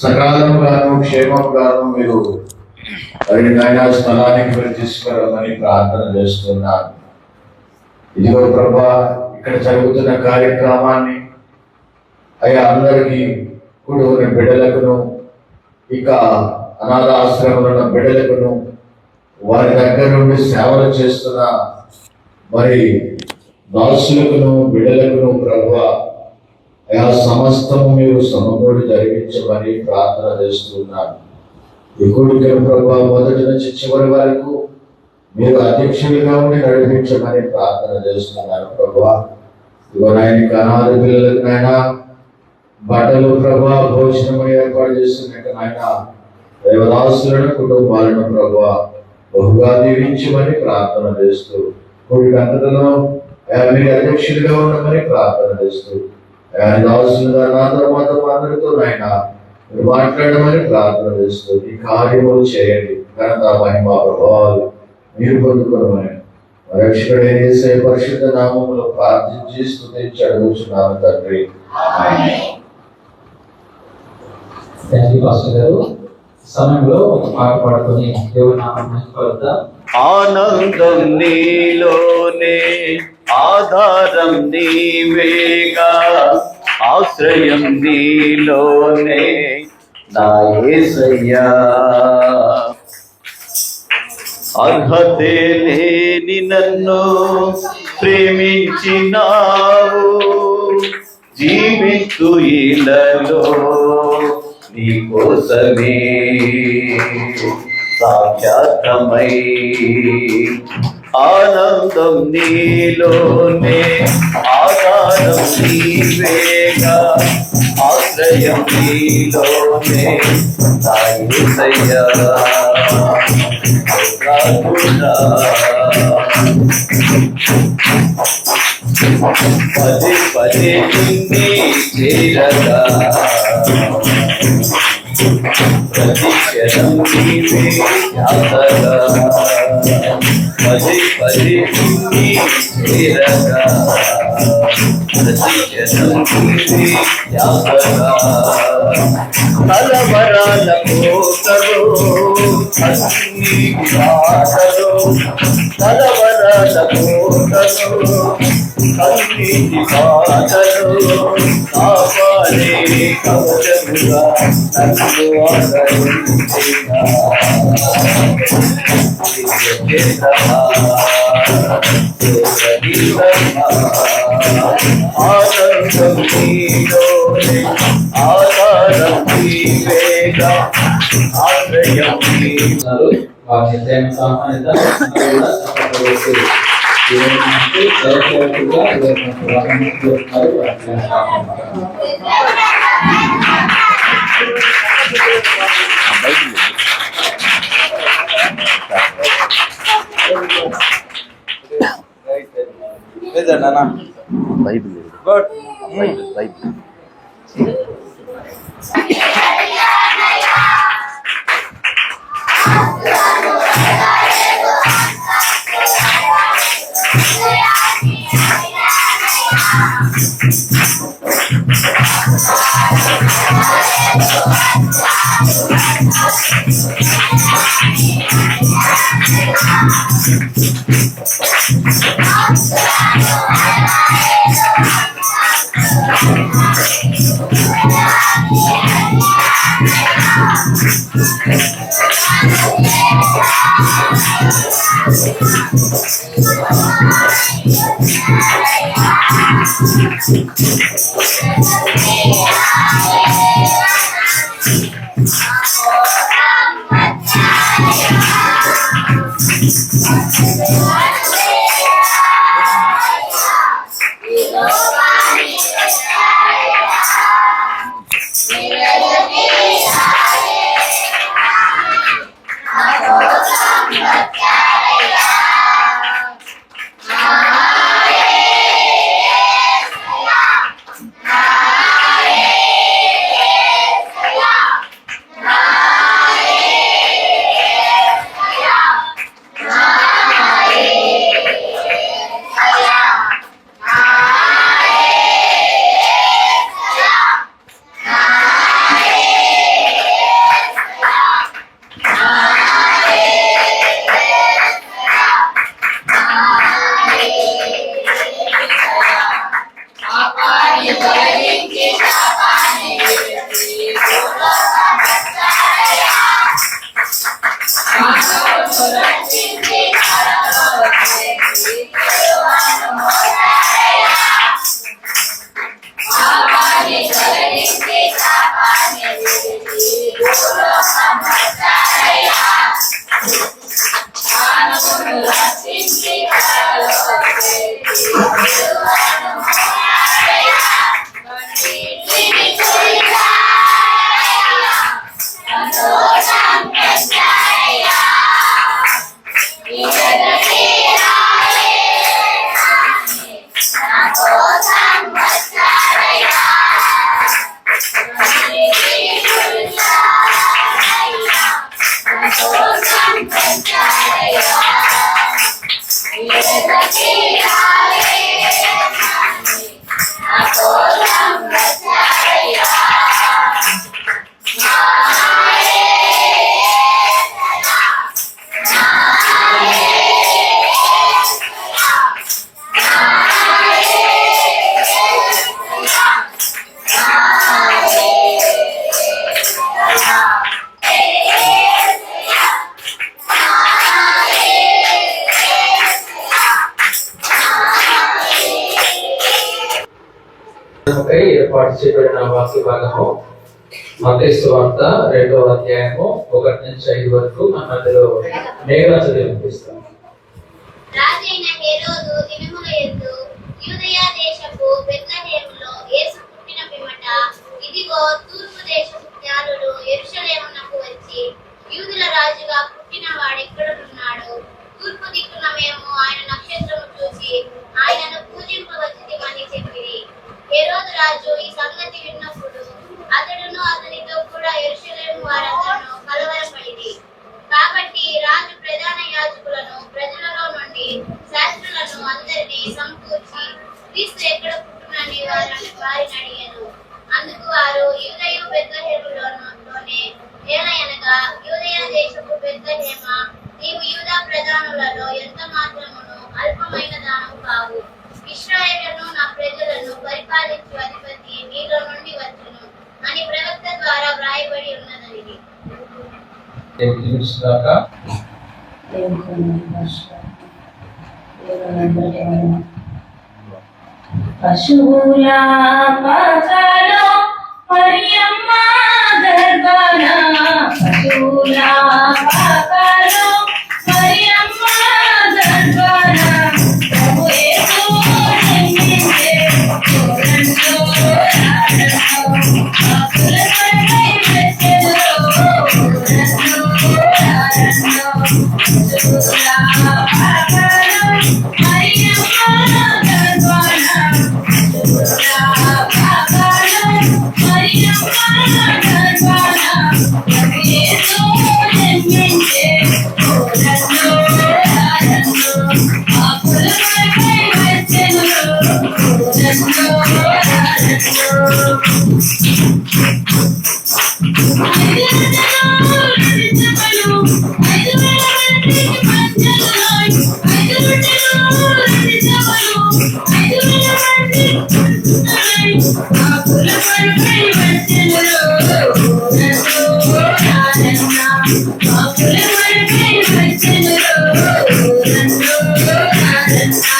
సకాలంగాను క్షేమంగాను మీరు నాయన స్థలానికి మీరు తీసుకురామని ప్రార్థన చేస్తున్నాను. ఇదిగో ప్రభా, ఇక్కడ జరుగుతున్న కార్యక్రమాన్ని అయ్యా అందరికీ కూడా ఉన్న బిడ్డలకును, ఇక అనాథాశ్రమంలో ఉన్న బిడ్డలకును, వారి దగ్గర నుండి సేవలు చేస్తున్న మరి దాసులకును బిడ్డలకును ప్రభా అయా సమస్తము మీరు సమకూడి జరిగించమని ప్రార్థన చేస్తున్నాను. ఈ కూడికను ప్రభా మొదటి నుంచి చివరి వరకు మీరు అధ్యక్షులుగా ఉండి నడిపించమని ప్రార్థన చేస్తున్నాను. ప్రభా ఇగో నాయనకి అనాథ పిల్లలకు నాయన బట్టలు ప్రభా భోజనము ఏర్పాటు చేస్తున్నట్టు నాయన దేవదాసులను కుటుంబాలను ప్రభా బహుగా దీవించమని ప్రార్థన చేస్తూ కూడిక అంతటిలో మీరు అధ్యక్షులుగా ఉండమని ప్రార్థన చేస్తూ దాసులుగా నాతో మాతో అందరితో నాయన మీరు మాట్లాడమని ప్రార్థన చేస్తూ ఈ కార్యములు చేయండి. ఘనత మహిమ ప్రభావాలు మీరు పొందుకోవమని రక్షకుడైన యేసయ్య పరిశుద్ధ నామములో ప్రార్థించి స్తుతించి అడుగుచున్నాను తండ్రి. సమయంలో ఒక పాట పాడుకొని దేవుని నామమును స్తుతిద్దాం. ఆనందం నీలోనే, ఆధారం నీవేగా, ఆశ్రయం నీలోనే నా యేసయ్యా. అర్హతే లేని నన్ను ప్రేమించినావు, జీవిస్తూ ఇలలో నీ కోసమే సాక్షాత్మై. ఆనందం నీలోనే, ఆధారం నీవేగా, ఆశ్రయం నీలోనే నా యేసయ్యా. పదే పదే నిన్నే చేరగా, ప్రతిక్షణం నీవే ధ్యాసగా. పదే పదే నిన్నే చేరగా, ప్రతిక్షణం నీవే ధ్యాసగా. తలవరాల కోటలో అన్ని బాటలో, తలవరాల కోటలో అన్ని బాటలో కాపాడే కవచముగా నన్ను ఆదరించిన ఆనందం నీలోనే, ఆధారం నీవేగా, ఆశ్రయం నీలో. వారి ప్రేమ సామాన్యత బైబిల్ ఏర్పాటు చేయబడిన వాక్య భాగము మత్తయి సువార్త 2వ అధ్యాయము 1-5 వరకు మన మధ్యలో మేఘన చదివి వినిపిస్తాం. రాజైన హేరోదు దినముల యందు యూదయ దేశపు బెత్లెహేములో యేసు పుట్టిన పిమ్మట ఇదిగో తూర్పు దేశపు జ్ఞానులు యెరూషలేమునకు వచ్చి యూదుల రాజుగా పుట్టిన వాడెక్కడున్నాడు, తూర్పు దిక్కున మేము ఆయన నక్షత్రము చూసి ఆయనను పూజింపవచ్చితిమని చెప్పిరి. హేరోదు రాజు ఈ సంగతి విన్నప్పుడు అతడును అతనితో కూడా యెరూషలేము వారందరూ కలవరపడిరి. కాబట్టి రాజు ప్రధాన యాజకులను ప్రజలలో నుండి శాస్త్రులను అందరినీ సమకూర్చి క్రీస్తు ఎక్కడ పుట్టునని వారిని అడిగాను. అందుకు వారు యూదయు బెత్లెహేములోనే ఏలయనగా యూదయ దేశపు బెత్లెహేమ, నీవు యూదా ప్రధానులలో ఎంత మాత్రమును అల్పమైన దానము కావు. ఇశ్రాయేలును నా ప్రజలను పరిపాలించు అధిపతి నీలో నుండి వచ్చును అని ప్రవక్త ద్వారా వ్రాయబడి ఉన్నదని. పశువుల పాకలో మరియమ్మ గర్భాన, పశువుల పాకలో మరియమ్మ గర్భాన ప్రభు యేసు జన్మించే చూడండో రాడండో ఆకుల పడకై వెచ్చలో చూడండో రాడండో పశువుల పాకలో మరియమ్మ గర్భాన, పశువుల పాకలో మరియమ్మ గర్భాన ప్రభు యేసు జన్మించే చూడండో రాడండో ఆకుల పడకై వెచ్చలో చూడండో రాడండో.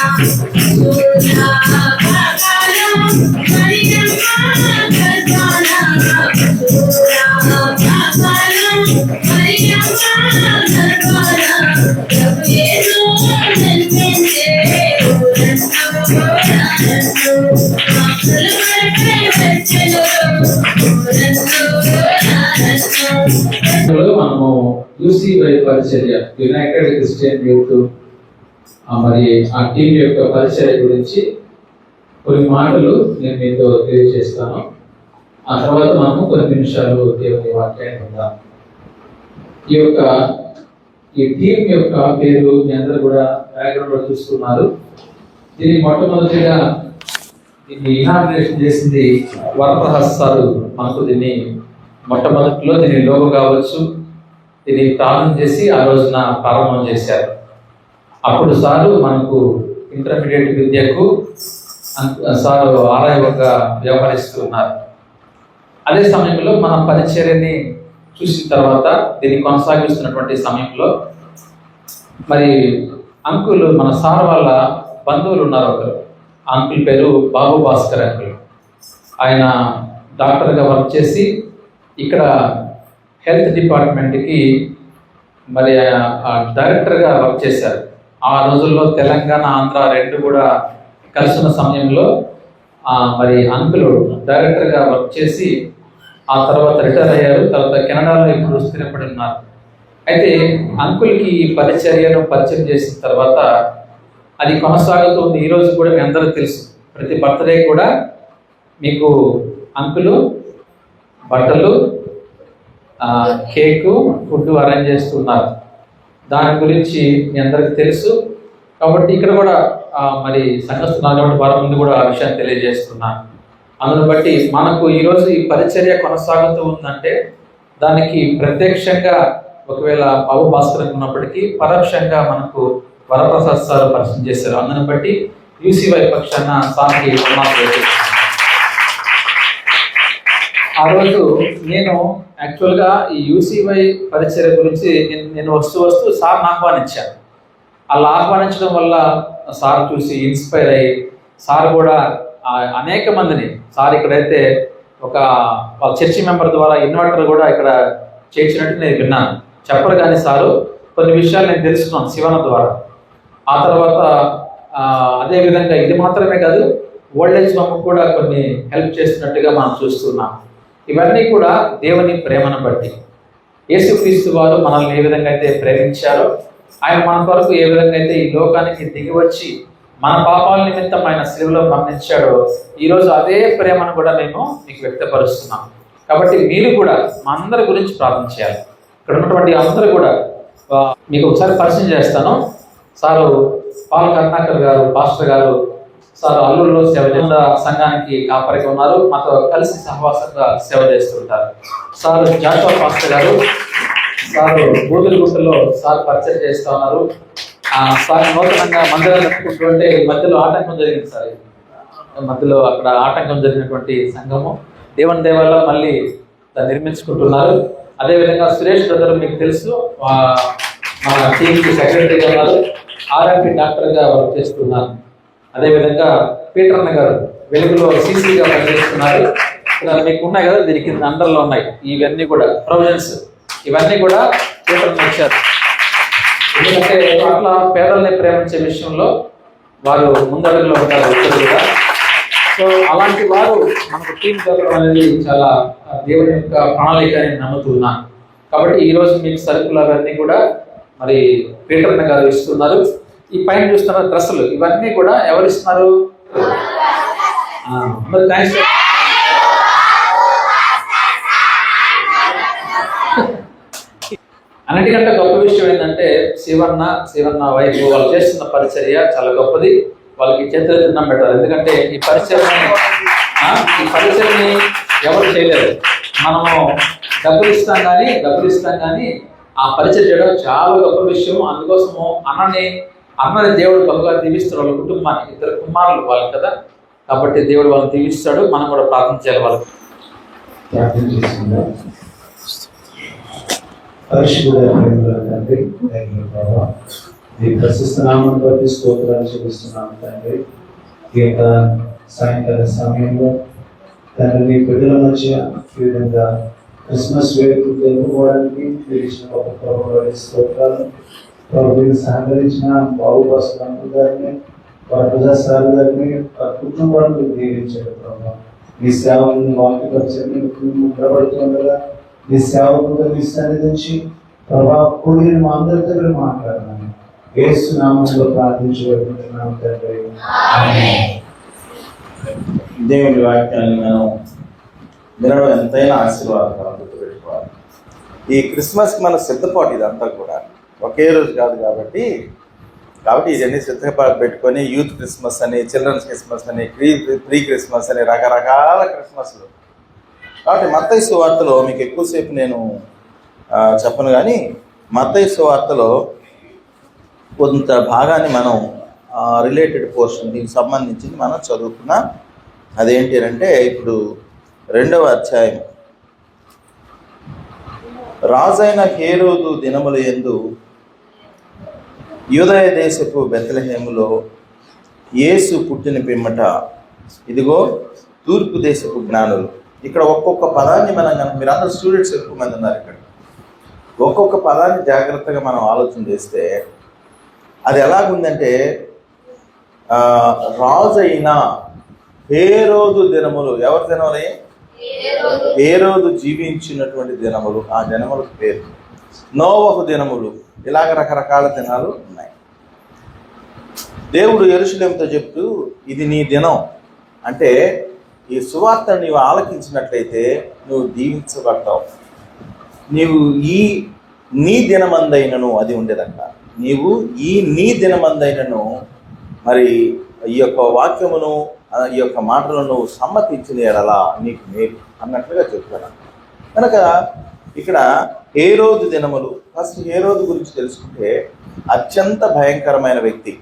మనము యూసీవై పరిచర్య యునైటెడ్ క్రిస్టియన్ యూత్ మరి ఆ టీం యొక్క పరిచర్య గురించి కొన్ని మాటలు నేను మీతో తెలియజేస్తాను. ఆ తర్వాత మనము కొన్ని నిమిషాలు దేవుని వాక్యాన్ని ఉందాం. ఈ టీం యొక్క పేరు మీ అందరూ కూడా బ్యాక్గ్రౌండ్ లో చూస్తున్నారు. దీన్ని మొట్టమొదటిగా దీన్ని ఇనాగ్రేషన్ చేసింది వరప్రసాద్ సారు. మనకు దీన్ని మొట్టమొదటిలో దీని లోగో కావచ్చు, దీన్ని ప్రారంభం చేసి ఆ రోజున ప్రారంభం చేశారు. అప్పుడు సారు మనకు ఇంటర్మీడియట్ విద్యకు సారు ఆర్ఐఓగా వ్యవహరిస్తున్నారు. అదే సమయంలో మన పరిచర్యని చూసిన తర్వాత దీన్ని కొనసాగిస్తున్నటువంటి సమయంలో మరి అంకుల్ మన సార్ వాళ్ళ బంధువులు ఉన్నారు. ఒకరు అంకుల్ పేరు బాబు భాస్కర్ అంకుల్. ఆయన డాక్టర్గా వర్క్ చేసి ఇక్కడ హెల్త్ డిపార్ట్మెంట్కి మరి డైరెక్టర్గా వర్క్ చేశారు. ఆ రోజుల్లో తెలంగాణ ఆంధ్ర రెండు కూడా కలిసిన సమయంలో మరి అంకుల్ డైరెక్టర్గా వర్క్ చేసి ఆ తర్వాత రిటైర్ అయ్యారు. తర్వాత కెనడాలో ఇప్పుడు స్థిరపడి ఉన్నారు. అయితే అంకుల్కి ఈ పరిచర్యను పరిచయం చేసిన తర్వాత అది కొనసాగుతుంది. ఈరోజు కూడా మీ అందరూ తెలుసు, ప్రతి బర్త్డే కూడా మీకు అంకులు బట్టలు, కేకు, ఫుడ్ అరేంజ్ చేస్తున్నారు. దాని గురించి మీ అందరికీ తెలుసు. కాబట్టి ఇక్కడ కూడా మరి సంఘస్థున్నారు కాబట్టి వారి ముందు కూడా ఆ విషయాన్ని తెలియజేస్తున్నాను. అందును బట్టి మనకు ఈరోజు ఈ పరిచర్య కొనసాగుతూ ఉందంటే దానికి ప్రత్యక్షంగా ఒకవేళ బాబు భాస్కర్ ఉన్నప్పటికీ పరోక్షంగా మనకు వరప్రసాద్ సార్ పరిచయం చేశారు. అందును బట్టి యూసీవై పక్షాన సార్కి ఆ రోజు నేను యాక్చువల్గా ఈ యూసీవై పరిచర్య గురించి నేను వస్తూ సార్ని ఆహ్వానించాను. అలా ఆహ్వానించడం వల్ల సార్ చూసి ఇన్స్పైర్ అయ్యి సార్ కూడా అనేక మందిని సార్ ఇక్కడైతే ఒక వాళ్ళ చర్చి మెంబర్ ద్వారా ఇన్వర్టర్ కూడా ఇక్కడ చేర్చినట్టు నేను విన్నాను. చెప్పరు కానీ సారు కొన్ని విషయాలు నేను తెలుసుకున్నాను శివన ద్వారా. ఆ తర్వాత అదేవిధంగా ఇది మాత్రమే కాదు, ఓల్డేజ్ హోమ్ కూడా కొన్ని హెల్ప్ చేస్తున్నట్టుగా మనం చూస్తున్నాం. ఇవన్నీ కూడా దేవుని ప్రేమను బట్టి. యేసుక్రీస్తు వారు మనల్ని ఏ విధంగా అయితే ప్రేమించారో, ఆయన మన కొరకు ఏ విధంగా అయితే ఈ లోకానికి దిగి వచ్చి మన పాపాల నిమిత్తం ఆయన శిలువలో మరణించాడో, ఈరోజు అదే ప్రేమను కూడా మేము మీకు వ్యక్తపరుస్తున్నాం. కాబట్టి మీరు కూడా మా అందరి గురించి ప్రార్థన చేయాలి. ఇక్కడ ఉన్నటువంటి అందరూ కూడా మీకు ఒకసారి పరిచయం చేస్తాను. సారు పాల్ కరుణాకర్ గారు, పాస్టర్ గారు, సార్ అల్లూరులో సంఘానికి కాపరిగా ఉన్నారు, మాతో కలిసి సహవాసంగా సేవ చేస్తుంటారు. సార్ జాషువా పాస్టర్ గారు, సార్ బూదులగుట్టలో సార్ పరిచయం చేస్తూ ఉన్నారు. సార్ నూతనంగా మందిరాలు కట్టుకుంటుంటే మధ్యలో ఆటంకం జరిగింది సార్. మధ్యలో అక్కడ ఆటంకం జరిగినటువంటి సంఘము దేవుని దేవాల మళ్ళీ దాన్ని నిర్మించుకుంటున్నారు. అదేవిధంగా సురేష్ బ్రదర్ మీకు తెలుసు, మన టీంకి సెక్రటరీగా ఉన్నారు, ఆర్ఎంపీ డాక్టర్గా వర్క్ చేస్తున్నారు. అదేవిధంగా పీటర్ అన్న గారు వెలుగులో సీసీగా పనిచేస్తున్నారు. మీకు ఉన్నాయి కదా, దీని కింద అండర్లో ఉన్నాయి ఇవన్నీ కూడా ప్రొవిజన్స్, ఇవన్నీ కూడా పీటర్ వచ్చారు. ఎందుకంటే అట్లా పేదల్ని ప్రేమించే విషయంలో వారు ముందడుగులో ఉంటారు ఇద్దరు కూడా. సో అలాంటి వారు మనకు టీం దొరకడం అనేది చాలా దేవుని యొక్క ప్రణాళిక అని నమ్ముతున్నాను. కాబట్టి ఈరోజు మీకు సరుకులు అవన్నీ కూడా మరి పీటర్ అన్న గారు ఇస్తున్నారు. ఈ పైన చూస్తున్న డ్రెస్సులు ఇవన్నీ కూడా ఎవరు ఇస్తున్నారు? మరి థ్యాంక్స్. అన్నిటికంటే గొప్ప విషయం ఏంటంటే శివన్న వైఫ్ వాళ్ళు చేస్తున్న పరిచర్య చాలా గొప్పది. వాళ్ళకి చేతులు తిన్నం పెట్టాలి. ఎందుకంటే ఈ పరిచర్ని ఎవరు చేయలేరు. మనము డబ్బులు ఇస్తాం కానీ ఆ పరిచయం చేయడం చాలా గొప్ప విషయం. అందుకోసము అన్నని దేవుడు బహుగా దీవిస్తాడు. వాళ్ళ కుటుంబాన్ని, 2 కుమారులు వాళ్ళు కదా, కాబట్టి దేవుడు వాళ్ళని దీవిస్తాడు. మనం కూడా ప్రార్థన చేయాలి వాళ్ళకి. ప్రార్థన చేసుకుందాం. పరిశుద్ధుడ తండ్రి, ఈ ప్రశస్త నామం బట్టి స్తోత్రాలు చెల్లిస్తున్నాము తండ్రి. ఈ యొక్క సాయంకాల సమయంలో తండ్రి నీ బిడ్డల మధ్య ఈ విధంగా క్రిస్మస్ వేడుకలు జరుపుకోవడానికి మీరు ఇచ్చిన ఒక ప్రభుత్వ స్తోత్రాలు. ప్రభుత్వం సహకరించిన బాబు భాస్కర్ గారిని, ప్రజాసారి గారిని, కుటుంబాన్ని దీవించాడు ప్రభావ. ఈ సేవలను వాక్యపరిచయం నిలబడుతుండగా నీ సేవకుడు మీ సన్నిధించి ప్రభావ కూడిన మా అందరితో మీరు మాట్లాడాలి. యేసు నామములో ప్రార్థించబడుతున్నాము తండ్రి. దేవుని వాక్యాన్ని మనం వినడం ఎంతైనా ఆశీర్వాదకరం, గుర్తుపెట్టుకోవాలి. ఈ క్రిస్మస్కి మన సిద్ధపాటు ఇదంతా కూడా ఒకే రోజు కాదు కాబట్టి ఇవన్నీ సిద్ధపాటు పెట్టుకొని యూత్ క్రిస్మస్ అని, చిల్డ్రన్స్ క్రిస్మస్ అని, ప్రీ క్రిస్మస్ అని, రకరకాల క్రిస్మస్లు. కాబట్టి మత్తయి సువార్తలో మీకు ఎక్కువసేపు నేను చెప్పను, కానీ మత్తయి సువార్తలో కొంత భాగాన్ని మనం రిలేటెడ్ పోర్షన్ దీనికి సంబంధించింది మనం చదువుకున్నాం. అదేంటి అంటే ఇప్పుడు 2వ అధ్యాయం. రాజైన హేరోదు దినముల యందు యూదయ దేశపు బెత్లెహేములో యేసు పుట్టిన పిమ్మట ఇదిగో తూర్పు దేశపు జ్ఞానులు. ఇక్కడ ఒక్కొక్క పదాన్ని మనం మీరందరూ స్టూడెంట్స్ ఎక్కువ మంది ఉన్నారు ఇక్కడ. ఒక్కొక్క పదాన్ని జాగ్రత్తగా మనం ఆలోచన చేస్తే అది ఎలాగుందంటే, రాజైన హేరోదు దినములు. ఎవరి దినములే? హేరోదు జీవించినటువంటి దినములు. ఆ దినములకు పేరు నోవహు దినములు. ఇలాగ రకరకాల దినాలు ఉన్నాయి. దేవుడు యెరూషలేముతో చెప్తూ ఇది నీ దినం అంటే, ఈ సువార్తను నీవు ఆలకించినట్లయితే నువ్వు దీవించబడతావు. నీవు నీ దినమందైనను అది ఉండేదంట. నీవు నీ దినమందైనను మరి ఈ యొక్క వాక్యమును, ఈ యొక్క మాటలను సమ్మతించిన ఎడలా నీకు మేలు అన్నట్లుగా చెప్తాను. కనుక ఇక్కడ హేరోదు దినములు. ఫస్ట్ హేరోదు గురించి తెలుసుకుంటే అత్యంత భయంకరమైన వ్యక్తి.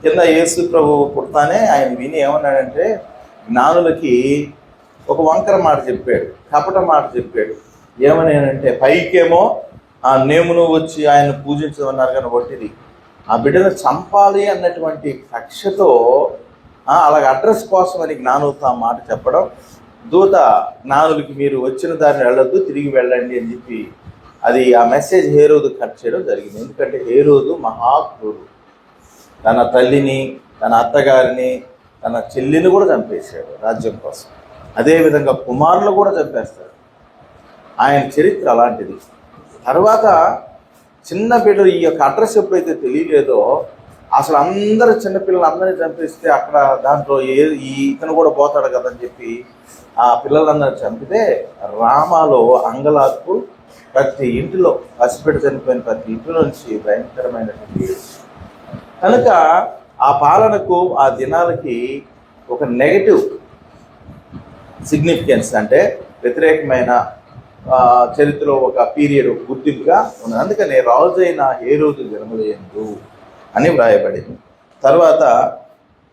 కింద యేసు ప్రభు పుడతానే ఆయన విని ఏమన్నాడంటే, జ్ఞానులకి ఒక వంకర మాట చెప్పాడు, కపట మాట చెప్పాడు. ఏమని అంటే, పైకేమో ఆ నేమును వచ్చి ఆయన పూజించమన్నారు కానీ ఒట్టిది ఆ బిడ్డను చంపాలి అన్నటువంటి కక్షతో అలాగ అడ్రస్ కోసం అని జ్ఞానులతో ఆ మాట చెప్పడం, దూత జ్ఞానులకి మీరు వచ్చిన దారిని వెళ్ళొద్దు, తిరిగి వెళ్ళండి అని చెప్పి అది ఆ మెసేజ్ హేరోదు కట్ చేయడం జరిగింది. ఎందుకంటే హేరోదు మహాక్రూరుడు. తన తల్లిని, తన అత్తగారిని, తన చెల్లిని కూడా చంపేశాడు రాజ్యం కోసం. అదేవిధంగా కుమారులు కూడా చంపేస్తాడు. ఆయన చరిత్ర అలాంటిది. తర్వాత చిన్న బిడ్డలు ఈ యొక్క అడ్రస్ ఎప్పుడైతే తెలియలేదో అసలు అందరు చిన్నపిల్లలు అందరినీ చంపేస్తే అక్కడ దాంట్లో ఇతను కూడా పోతాడు కదని చెప్పి ఆ పిల్లలందరూ చంపితే రామాలో అంగలార్పు, ప్రతి ఇంటిలో పసిబిడ్డ చనిపోయిన ప్రతి ఇంటిలో నుంచి భయంకరమైనటువంటి కనుక ఆ పాలనకు ఆ దినాలకి ఒక నెగటివ్ సిగ్నిఫికెన్స్, అంటే వ్యతిరేకమైన చరిత్రలో ఒక పీరియడ్ గుర్తింపుగా ఉన్నది. అందుకనే రాజైన హేరోదు జన్మలయందు అని వ్రాయబడింది. తర్వాత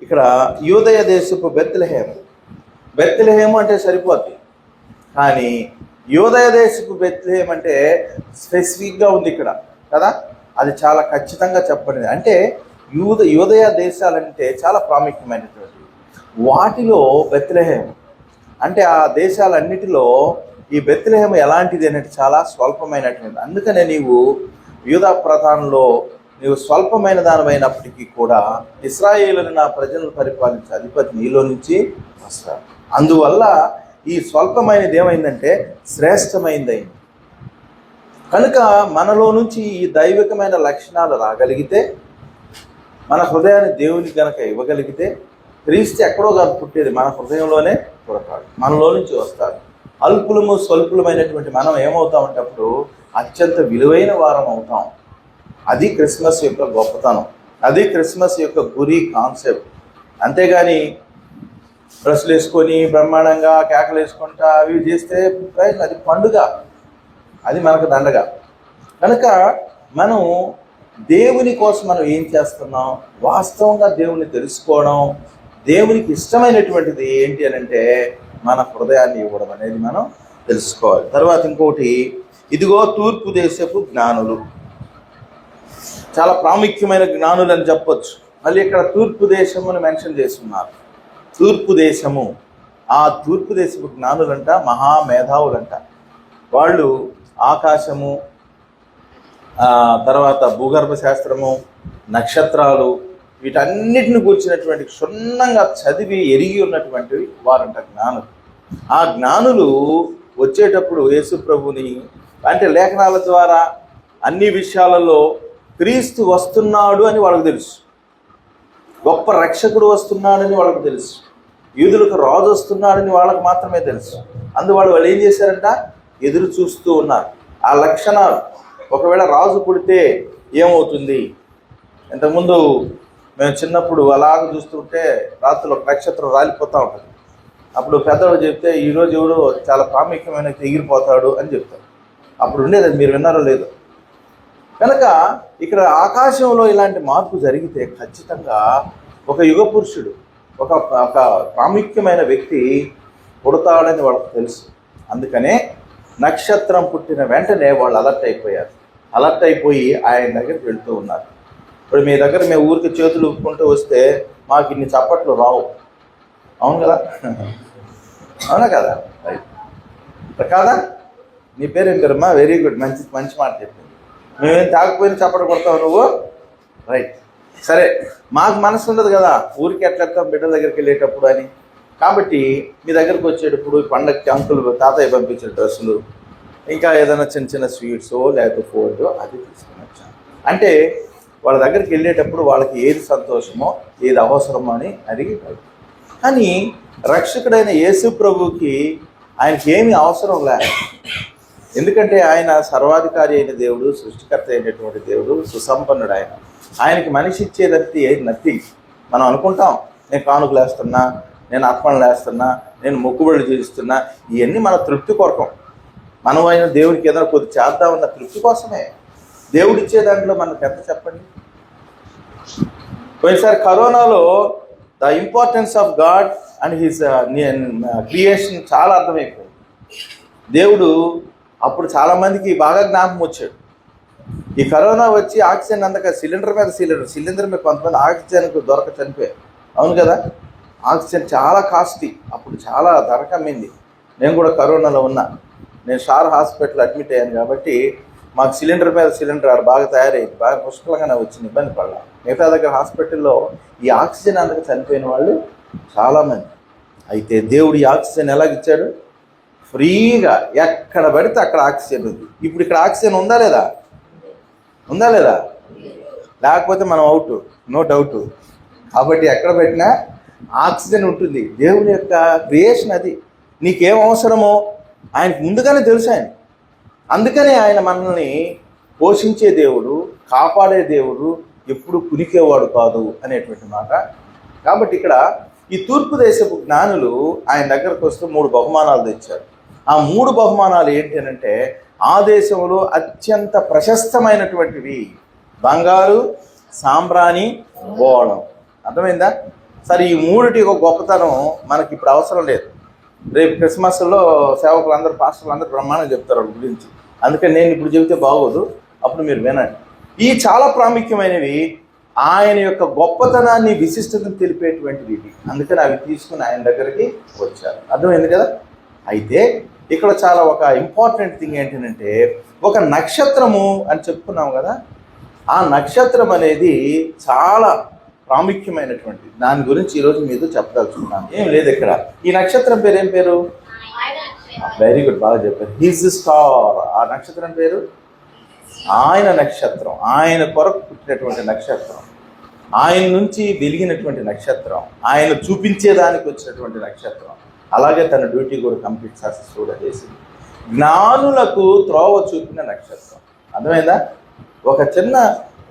ఇక్కడ యూదయ దేశపు బెత్లెహేము. బెత్లెహేము అంటే సరిపోద్ది, కానీ యూదయ దేశపు బెత్లెహేం అంటే స్పెసిఫిక్గా ఉంది ఇక్కడ కదా. అది చాలా ఖచ్చితంగా చెప్పబడింది. అంటే యూదయ దేశాలంటే చాలా ప్రాముఖ్యమైనటువంటివి. వాటిలో బెత్లెహేం అంటే ఆ దేశాలన్నిటిలో ఈ బెత్లెహేము ఎలాంటిది అనేది చాలా స్వల్పమైనటువంటి. అందుకనే నీవు యూదా ప్రధానంలో నీవు స్వల్పమైన దానిమైనప్పటికీ కూడా ఇశ్రాయేలుని నా ప్రజలను పరిపాలించే అధిపతి నీలో నుంచి వస్తాడు. అందువల్ల ఈ స్వల్పమైనది ఏమైందంటే శ్రేష్టమైనది అయింది. కనుక మనలో నుంచి ఈ దైవికమైన లక్షణాలు రాగలిగితే, మన హృదయాన్ని దేవునికి గనక ఇవ్వగలిగితే, క్రీస్తు ఎక్కడో కాదు పుట్టేది, మన హృదయంలోనే పుడతాడు, మనలో నుంచి వస్తాడు. అల్పులము స్వల్పులమైనటువంటి మనం ఏమవుతామంటే అప్పుడు అత్యంత విలువైన వారం అవుతాం. అది క్రిస్మస్ యొక్క గొప్పతనం, అది క్రిస్మస్ యొక్క గురి కాన్సెప్ట్. అంతేగాని డ్రెస్సులు వేసుకొని బ్రహ్మాండంగా కేకలు వేసుకుంటా అవి చేస్తే అది పండుగ, అది మనకు దండగ. కనుక మనం దేవుని కోసం మనం ఏం చేస్తున్నాం, వాస్తవంగా దేవుని తెలుసుకోవడం, దేవునికి ఇష్టమైనటువంటిది ఏంటి అని అంటే మన హృదయాన్ని ఇవ్వడం అనేది మనం తెలుసుకోవాలి. తర్వాత ఇంకోటి, ఇదిగో తూర్పు దేశపు జ్ఞానులు. చాలా ప్రాముఖ్యమైన జ్ఞానులు అని చెప్పొచ్చు. మళ్ళీ ఇక్కడ తూర్పు దేశమును మెన్షన్ చేస్తున్నారు. తూర్పు దేశము, ఆ తూర్పు దేశపు జ్ఞానులంట మహామేధావులంట. వాళ్ళు ఆకాశము, తర్వాత భూగర్భ శాస్త్రము, నక్షత్రాలు, వీటన్నిటిని కూర్చున్నటువంటి క్షుణ్ణంగా చదివి ఎరిగి ఉన్నటువంటివి వారంట జ్ఞానులు. ఆ జ్ఞానులు వచ్చేటప్పుడు యేసు ప్రభుని అంటే లేఖనాల ద్వారా అన్ని విషయాలలో క్రీస్తు వస్తున్నాడు అని వాళ్ళకు తెలుసు, గొప్ప రక్షకుడు వస్తున్నాడని వాళ్ళకు తెలుసు, యూదులకు రాజు వస్తున్నాడని వాళ్ళకు మాత్రమే తెలుసు. అందువల్ల వాళ్ళు ఏం చేశారంట, ఎదురు చూస్తూ ఉన్నారు. ఆ లక్షణాలు, ఒకవేళ రాజు పుడితే ఏమవుతుంది. ఇంతకుముందు మేము చిన్నప్పుడు అలాగ చూస్తుంటే రాత్రిలో నక్షత్రం రాలిపోతూ ఉంటుంది. అప్పుడు పెద్దవాడు చెప్తే ఈరోజు ఎవరు చాలా ప్రాముఖ్యమైన ఎగిరిపోతాడు అని చెప్తారు. అప్పుడు ఉండేది, మీరు విన్నారో లేదో. కనుక ఇక్కడ ఆకాశంలో ఇలాంటి మార్పు జరిగితే ఖచ్చితంగా ఒక యుగ పురుషుడు, ఒక ప్రాముఖ్యమైన వ్యక్తి పుడతాడని వాళ్ళకు తెలుసు. అందుకనే నక్షత్రం పుట్టిన వెంటనే వాళ్ళు అలర్ట్ అయిపోయారు. అలర్ట్ అయిపోయి ఆయన దగ్గరికి వెళ్తూ ఉన్నారు. ఇప్పుడు మీ దగ్గర మేము ఊరికి చేతులు ఊపుకుంటూ వస్తే మాకు ఇన్ని చప్పట్లు రావు, అవును కదా, అవునా కదా, రైట్ కాదా. నీ పేరు ఏం పేరమ్మా? వెరీ గుడ్, మంచి మంచి మాట చెప్పింది. మేమేం తాగకపోయినా చప్పట్లు కొడతావు నువ్వు, రైట్. సరే, మాకు మనసు ఉండదు కదా ఊరికి ఎట్లా వెళ్తాం బిడ్డల దగ్గరికి వెళ్ళేటప్పుడు అని. కాబట్టి మీ దగ్గరకు వచ్చేటప్పుడు పండగకి అంకులు తాతయ్య పంపించిన డ్రెస్సులు, ఇంకా ఏదైనా చిన్న చిన్న స్వీట్స్ లేకపోతే ఫుడ్ అది తీసుకుని వచ్చాను. అంటే వాళ్ళ దగ్గరికి వెళ్ళేటప్పుడు వాళ్ళకి ఏది సంతోషమో ఏది అవసరమో అని అడిగి. కానీ రక్షకుడైన యేసు ప్రభువుకి ఆయనకి ఏమీ అవసరం లేదు. ఎందుకంటే ఆయన సర్వాధికారి అయిన దేవుడు, సృష్టికర్త అయినటువంటి దేవుడు, సుసంపన్నుడు. ఆయనకి మనిషి ఇచ్చేదంటే ఏది నథింగ్. మనం అనుకుంటాం నేను కానుకలు వేస్తున్నా, నేను అర్పణలు వేస్తున్నా, నేను మొక్కుబడులు చేస్తున్నా, ఇవన్నీ మన తృప్తి కొరకం. మనం అయిన దేవుడికి ఏదైనా కొద్ది చేద్దామన్న తృప్తి కోసమే. దేవుడు ఇచ్చే దాంట్లో మనకు ఎంత చెప్పండి. పోయినసారి కరోనాలో the importance of God and his creation చాలా అర్థమైపోయింది. దేవుడు అప్పుడు చాలామందికి బాగా జ్ఞాపకం వచ్చాడు. ఈ కరోనా వచ్చి ఆక్సిజన్ అందక సిలిండర్ మీద కొంతమంది ఆక్సిజన్కు దొరక చనిపోయారు, అవును కదా. ఆక్సిజన్ చాలా కాస్ట్లీ, అప్పుడు చాలా ధర కమ్మింది. నేను కూడా కరోనాలో ఉన్నా, నేను షార్ హాస్పిటల్ అడ్మిట్ అయ్యాను కాబట్టి మాకు సిలిండర్ మీద సిలిండర్ బాగా తయారయ్యింది, బాగా పుష్కలంగానే వచ్చింది, ఇబ్బంది పడలా. మిగతా దగ్గర హాస్పిటల్లో ఈ ఆక్సిజన్ అందక చనిపోయిన వాళ్ళు చాలామంది. అయితే దేవుడు ఈ ఆక్సిజన్ ఎలాగిచ్చాడు? ఫ్రీగా ఎక్కడ పడితే అక్కడ ఆక్సిజన్ ఉంది. ఇప్పుడు ఇక్కడ ఆక్సిజన్ ఉందా లేదా? ఉందా లేదా? లేకపోతే మనం అవుట్, నో డౌట్. కాబట్టి ఎక్కడ పెట్టినా ఆక్సిజన్ ఉంటుంది. దేవుని యొక్క క్రియేషన్ అది. నీకేం అవసరమో ఆయనకు ముందుగానే తెలుసు. అందుకనే ఆయన మనల్ని పోషించే దేవుడు, కాపాడే దేవుడు, ఎప్పుడు కునికేవాడు కాదు అనేటువంటి మాట. కాబట్టి ఇక్కడ ఈ తూర్పు దేశపు జ్ఞానులు ఆయన దగ్గరకు వస్తూ 3 బహుమానాలు తెచ్చారు. ఆ 3 బహుమానాలు ఏంటి అంటే ఆ దేశంలో అత్యంత ప్రశస్తమైనటువంటివి బంగారు, సాంబ్రాణి, బోళం. అర్థమైందా? సరే, ఈ 3టి ఒక గొప్పతనం మనకి ఇప్పుడు అవసరం లేదు. రేపు క్రిస్మస్లో సేవకులందరూ, పాస్టర్లందరూ బ్రహ్మాండంగా చెప్తారు వాళ్ళ గురించి. అందుకని నేను ఇప్పుడు చెబితే బాగోదు, అప్పుడు మీరు వినండి. ఈ చాలా ప్రాముఖ్యమైనవి, ఆయన యొక్క గొప్పతనాన్ని, విశిష్టతను తెలిపేటువంటివి ఇవి. అందుకని అవి తీసుకుని ఆయన దగ్గరికి వచ్చారు. అర్థమైంది కదా? అయితే ఇక్కడ చాలా ఒక ఇంపార్టెంట్ థింగ్ ఏంటంటే, ఒక నక్షత్రము అని చెప్పుకున్నాం కదా, ఆ నక్షత్రం అనేది చాలా ప్రాముఖ్యమైనటువంటిది. దాని గురించి ఈరోజు మీతో చెప్పదలుచుకున్నాను. ఏం లేదు ఇక్కడ. ఈ నక్షత్రం పేరు ఏం పేరు? వెరీ గుడ్, బాగా చెప్పారు. His star. ఆ నక్షత్రం పేరు ఆయన నక్షత్రం. ఆయన కొరకు పుట్టినటువంటి నక్షత్రం, ఆయన నుంచి వెలిగినటువంటి నక్షత్రం, ఆయన చూపించేదానికి వచ్చినటువంటి నక్షత్రం. అలాగే తన డ్యూటీ కూడా కంప్లీట్ సక్సెస్ఫుల్గా చేసింది. జ్ఞానులకు త్రోవ చూపిన నక్షత్రం. అర్థమైందా?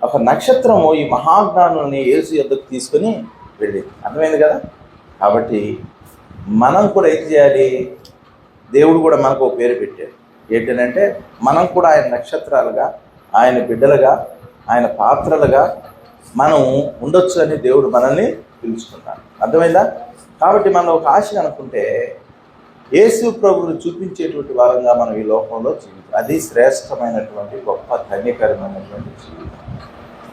ఒక నక్షత్రము ఈ మహాజ్ఞానుల్ని యేసు యొద్దకు తీసుకుని వెళ్ళింది. అర్థమైంది కదా? కాబట్టి మనం కూడా ఏం చేయాలి? దేవుడు కూడా మనకు ఒక పేరు పెట్టాడు. ఏంటంటే మనం కూడా ఆయన నక్షత్రాలుగా, ఆయన బిడ్డలుగా, ఆయన పాత్రలుగా మనం ఉండొచ్చు అని దేవుడు మనల్ని పిలుచుకున్నాడు. అర్థమైందా? కాబట్టి మనం ఒక ఆశ అనుకుంటే యేసు ప్రభువును చూపించేటువంటి వారంగా మనం ఈ లోకంలో జీవితం, అది శ్రేష్టమైనటువంటి గొప్ప ధన్యకరమైనటువంటి జీవితం.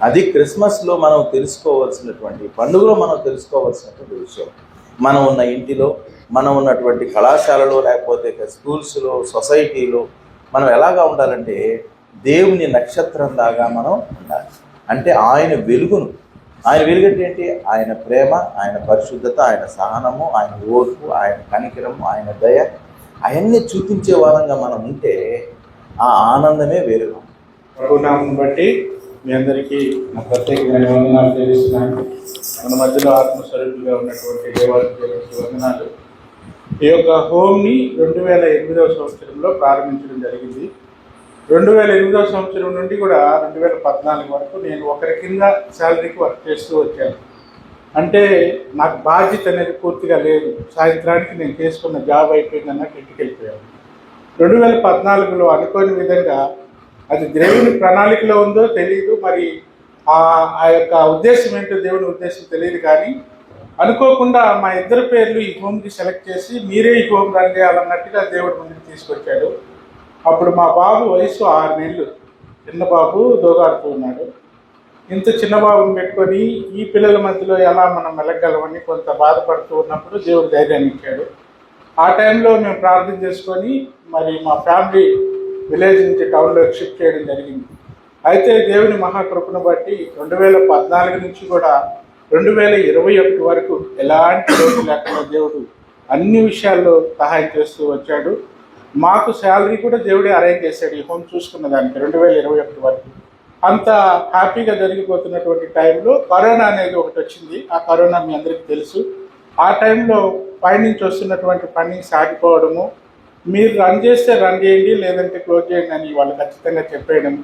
అది క్రిస్మస్లో మనం తెలుసుకోవాల్సినటువంటి, పండుగలో మనం తెలుసుకోవాల్సినటువంటి విషయం. మనం ఉన్న ఇంటిలో, మనం ఉన్నటువంటి కళాశాలలో, లేకపోతే స్కూల్స్లో, సొసైటీలో మనం ఎలాగా ఉండాలంటే దేవుని నక్షత్రం లాగా మనం ఉండాలి. అంటే ఆయన వెలుగును, ఆయన వెలుగంటే ఏంటి? ఆయన ప్రేమ, ఆయన పరిశుద్ధత, ఆయన సహనము, ఆయన ఓర్పు, ఆయన కనికరము, ఆయన దయ, అవన్నీ చూపించే వారంగా మనం ఉంటే ఆ ఆనందమే వేరుగా. ప్రభునామం బట్టి మీ అందరికీ నా ప్రత్యేకమైన వందనాలు తెలుస్తున్నాను. మన మధ్యలో ఆత్మస్వరూపులుగా ఉన్నటువంటి దేవాలయానికి వందనాలు. ఈ యొక్క హోమ్ని 2008వ సంవత్సరంలో ప్రారంభించడం జరిగింది. 2008వ సంవత్సరం నుండి కూడా 2014 వరకు నేను ఒకరి కింద శాలరీకి వర్క్ చేస్తూ వచ్చాను. అంటే నాకు బాధ్యత అనేది పూర్తిగా లేదు. సాయంత్రానికి నేను చేసుకున్న జాబ్ అయిపోయిందన్న ఇంటికి వెళ్ళిపోయాను. 2014లో అనుకోని విధంగా అది దేవుని ప్రణాళికలో ఉందో తెలియదు, మరి ఆ యొక్క ఉద్దేశం ఏంటో దేవుని ఉద్దేశం తెలియదు. కానీ అనుకోకుండా మా ఇద్దరు పేర్లు ఈ హోమ్కి సెలెక్ట్ చేసి మీరే ఈ హోమ్ రన్ చేయాలన్నట్టుగా దేవుడు ముందుకు తీసుకొచ్చాడు. అప్పుడు మా బాబు వయసు 6 నెలలు, చిన్న బాబు దోగాడుతూ ఉన్నాడు. ఇంత చిన్న బాబుని పెట్టుకొని ఈ పిల్లల మధ్యలో ఎలా మనం మెలగలమని కొంత బాధపడుతూ ఉన్నప్పుడు దేవుడు ధైర్యాన్ని ఇచ్చాడు. ఆ టైంలో మేము ప్రార్థన చేసుకొని మరి మా ఫ్యామిలీ విలేజ్ నుంచి టౌన్లోకి షిఫ్ట్ చేయడం జరిగింది. అయితే దేవుని మహాకృపను బట్టి 2014 నుంచి కూడా 2021 వరకు ఎలాంటి లోటు లేకుండా దేవుడు అన్ని విషయాల్లో సహాయం చేస్తూ వచ్చాడు. మాకు శాలరీ కూడా దేవుడే అరేంజ్ చేశాడు ఈ హోమ్ చూసుకున్న దానికి 2021 వరకు. అంత హ్యాపీగా జరిగిపోతున్నటువంటి టైంలో కరోనా అనేది ఒకటి వచ్చింది. ఆ కరోనా మీ అందరికీ తెలుసు. ఆ టైంలో పైనుంచి వస్తున్నటువంటి ఫండింగ్ సాగిపోవడము, మీరు రన్ చేస్తే రన్ చేయండి, లేదంటే క్లోజ్ చేయండి అని వాళ్ళు ఖచ్చితంగా చెప్పేయడం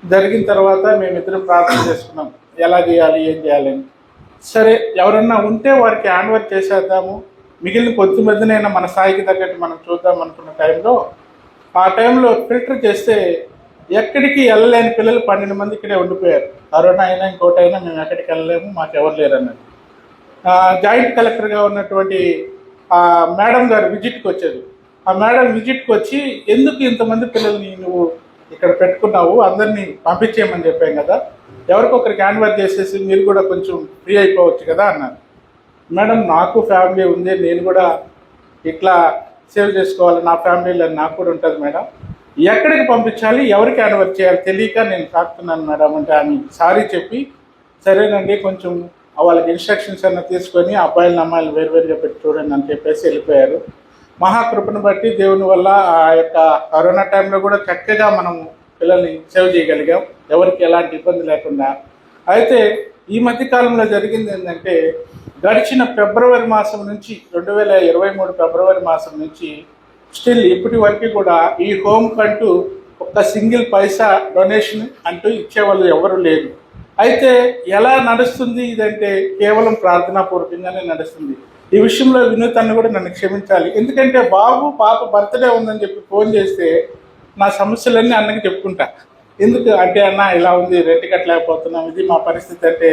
జరిగిన తర్వాత మేమిద్దరం ప్రార్థన చేసుకున్నాం ఎలా చేయాలి, ఏం చేయాలని. సరే, ఎవరన్నా ఉంటే వారికి హ్యాండ్ ఓవర్ చేసేద్దాము, మిగిలిన కొద్ది మందినైనా మన స్థాయికి తగ్గట్టు మనం చూద్దాం అనుకున్న టైంలో, ఆ టైంలో ఫిల్టర్ చేస్తే ఎక్కడికి వెళ్ళలేని పిల్లలు 12 మంది ఇక్కడే ఉండిపోయారు. కరోనా అయినా ఇంకోటైనా మేము ఎక్కడికి వెళ్ళలేము, మాకు ఎవరు లేరు అన్నది. జాయింట్ కలెక్టర్గా ఉన్నటువంటి మేడం గారు విజిట్కి వచ్చారు. ఆ మేడం విజిట్కి వచ్చి ఎందుకు ఇంతమంది పిల్లల్ని నువ్వు ఇక్కడ పెట్టుకున్నావు, అందరినీ పంపించేయమని చెప్పాం కదా, ఎవరికొకరికి హ్యాండ్ ఓవర్ చేసేసి మీరు కూడా కొంచెం ఫ్రీ అయిపోవచ్చు కదా అన్నారు. మేడం నాకు ఫ్యామిలీ ఉంది, నేను కూడా ఇట్లా సేవ్ చేసుకోవాలి, నా ఫ్యామిలీలో నాకు కూడా ఉంటుంది మేడం, ఎక్కడికి పంపించాలి, ఎవరికి హ్యాండ్ఓవర్ చేయాలి తెలియక నేను తాకుతున్నాను మేడం అంటే ఆమె సారీ చెప్పి సరేనండి కొంచెం వాళ్ళకి ఇన్స్ట్రక్షన్స్ అన్న తీసుకొని అబ్బాయిలను అమ్మాయిలు వేరువేరుగా పెట్టి చూడండి అని చెప్పేసి వెళ్ళిపోయారు. మహాకృపను బట్టి దేవుని వల్ల ఆ యొక్క కరోనా టైంలో కూడా చక్కగా మనం పిల్లల్ని సేవ్ చేయగలిగాం, ఎవరికి ఎలాంటి ఇబ్బంది లేకుండా. అయితే ఈ మధ్యకాలంలో జరిగింది ఏంటంటే గడిచిన ఫిబ్రవరి మాసం నుంచి 2023 ఫిబ్రవరి మాసం నుంచి స్టిల్ ఇప్పటి వరకు కూడా ఈ హోమ్ కంటూ ఒక్క సింగిల్ పైసా డొనేషన్ అంటూ ఇచ్చేవాళ్ళు ఎవరు లేరు. అయితే ఎలా నడుస్తుంది ఇదంటే కేవలం ప్రార్థనాపూర్వకంగానే నడుస్తుంది. ఈ విషయంలో వినూత్ కూడా నన్ను క్షమించాలి, ఎందుకంటే బాబు పాప బర్త్డే ఉందని చెప్పి ఫోన్ చేస్తే నా సమస్యలన్నీ అన్నకి చెప్పుకుంటా. ఎందుకు అంటే అన్న ఇలా ఉంది, రెంట్ కట్టలేకపోతున్నాం, ఇది మా పరిస్థితి అంటే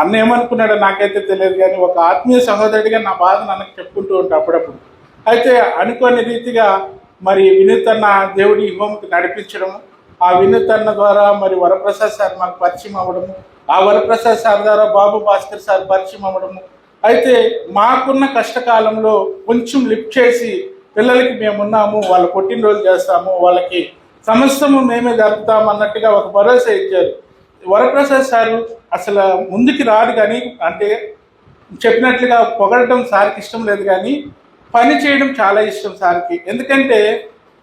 అన్న ఏమనుకున్నాడో నాకైతే తెలియదు, కానీ ఒక ఆత్మీయ సహోదరుడిగా నా బాధను అన్నకి చెప్పుకుంటూ ఉంటా అప్పుడప్పుడు. అయితే అనుకోని రీతిగా మరి వినూత్ దేవుడి హోమ్కి నడిపించడం, ఆ వినూత్ ద్వారా మరి వరప్రసాద్ సార్ మాకు పరిచయం అవ్వడము, ఆ వరప్రసాద్ సార్ ద్వారా బాబు భాస్కర్ సార్ పరిచయం అవ్వడము. అయితే మాకున్న కష్టకాలంలో కొంచెం లిఫ్ట్ చేసి పిల్లలకి మేమున్నాము, వాళ్ళ పుట్టినరోజు చేస్తాము, వాళ్ళకి సమస్తము మేమే జరుపుతాము అన్నట్టుగా ఒక భరోసా ఇచ్చారు. వరప్రసాద్ సారు అసలు ముందుకి రాడు, కానీ అంటే చెప్పినట్లుగా పొగడటం సార్కి ఇష్టం లేదు, కానీ పని చేయడం చాలా ఇష్టం సార్కి. ఎందుకంటే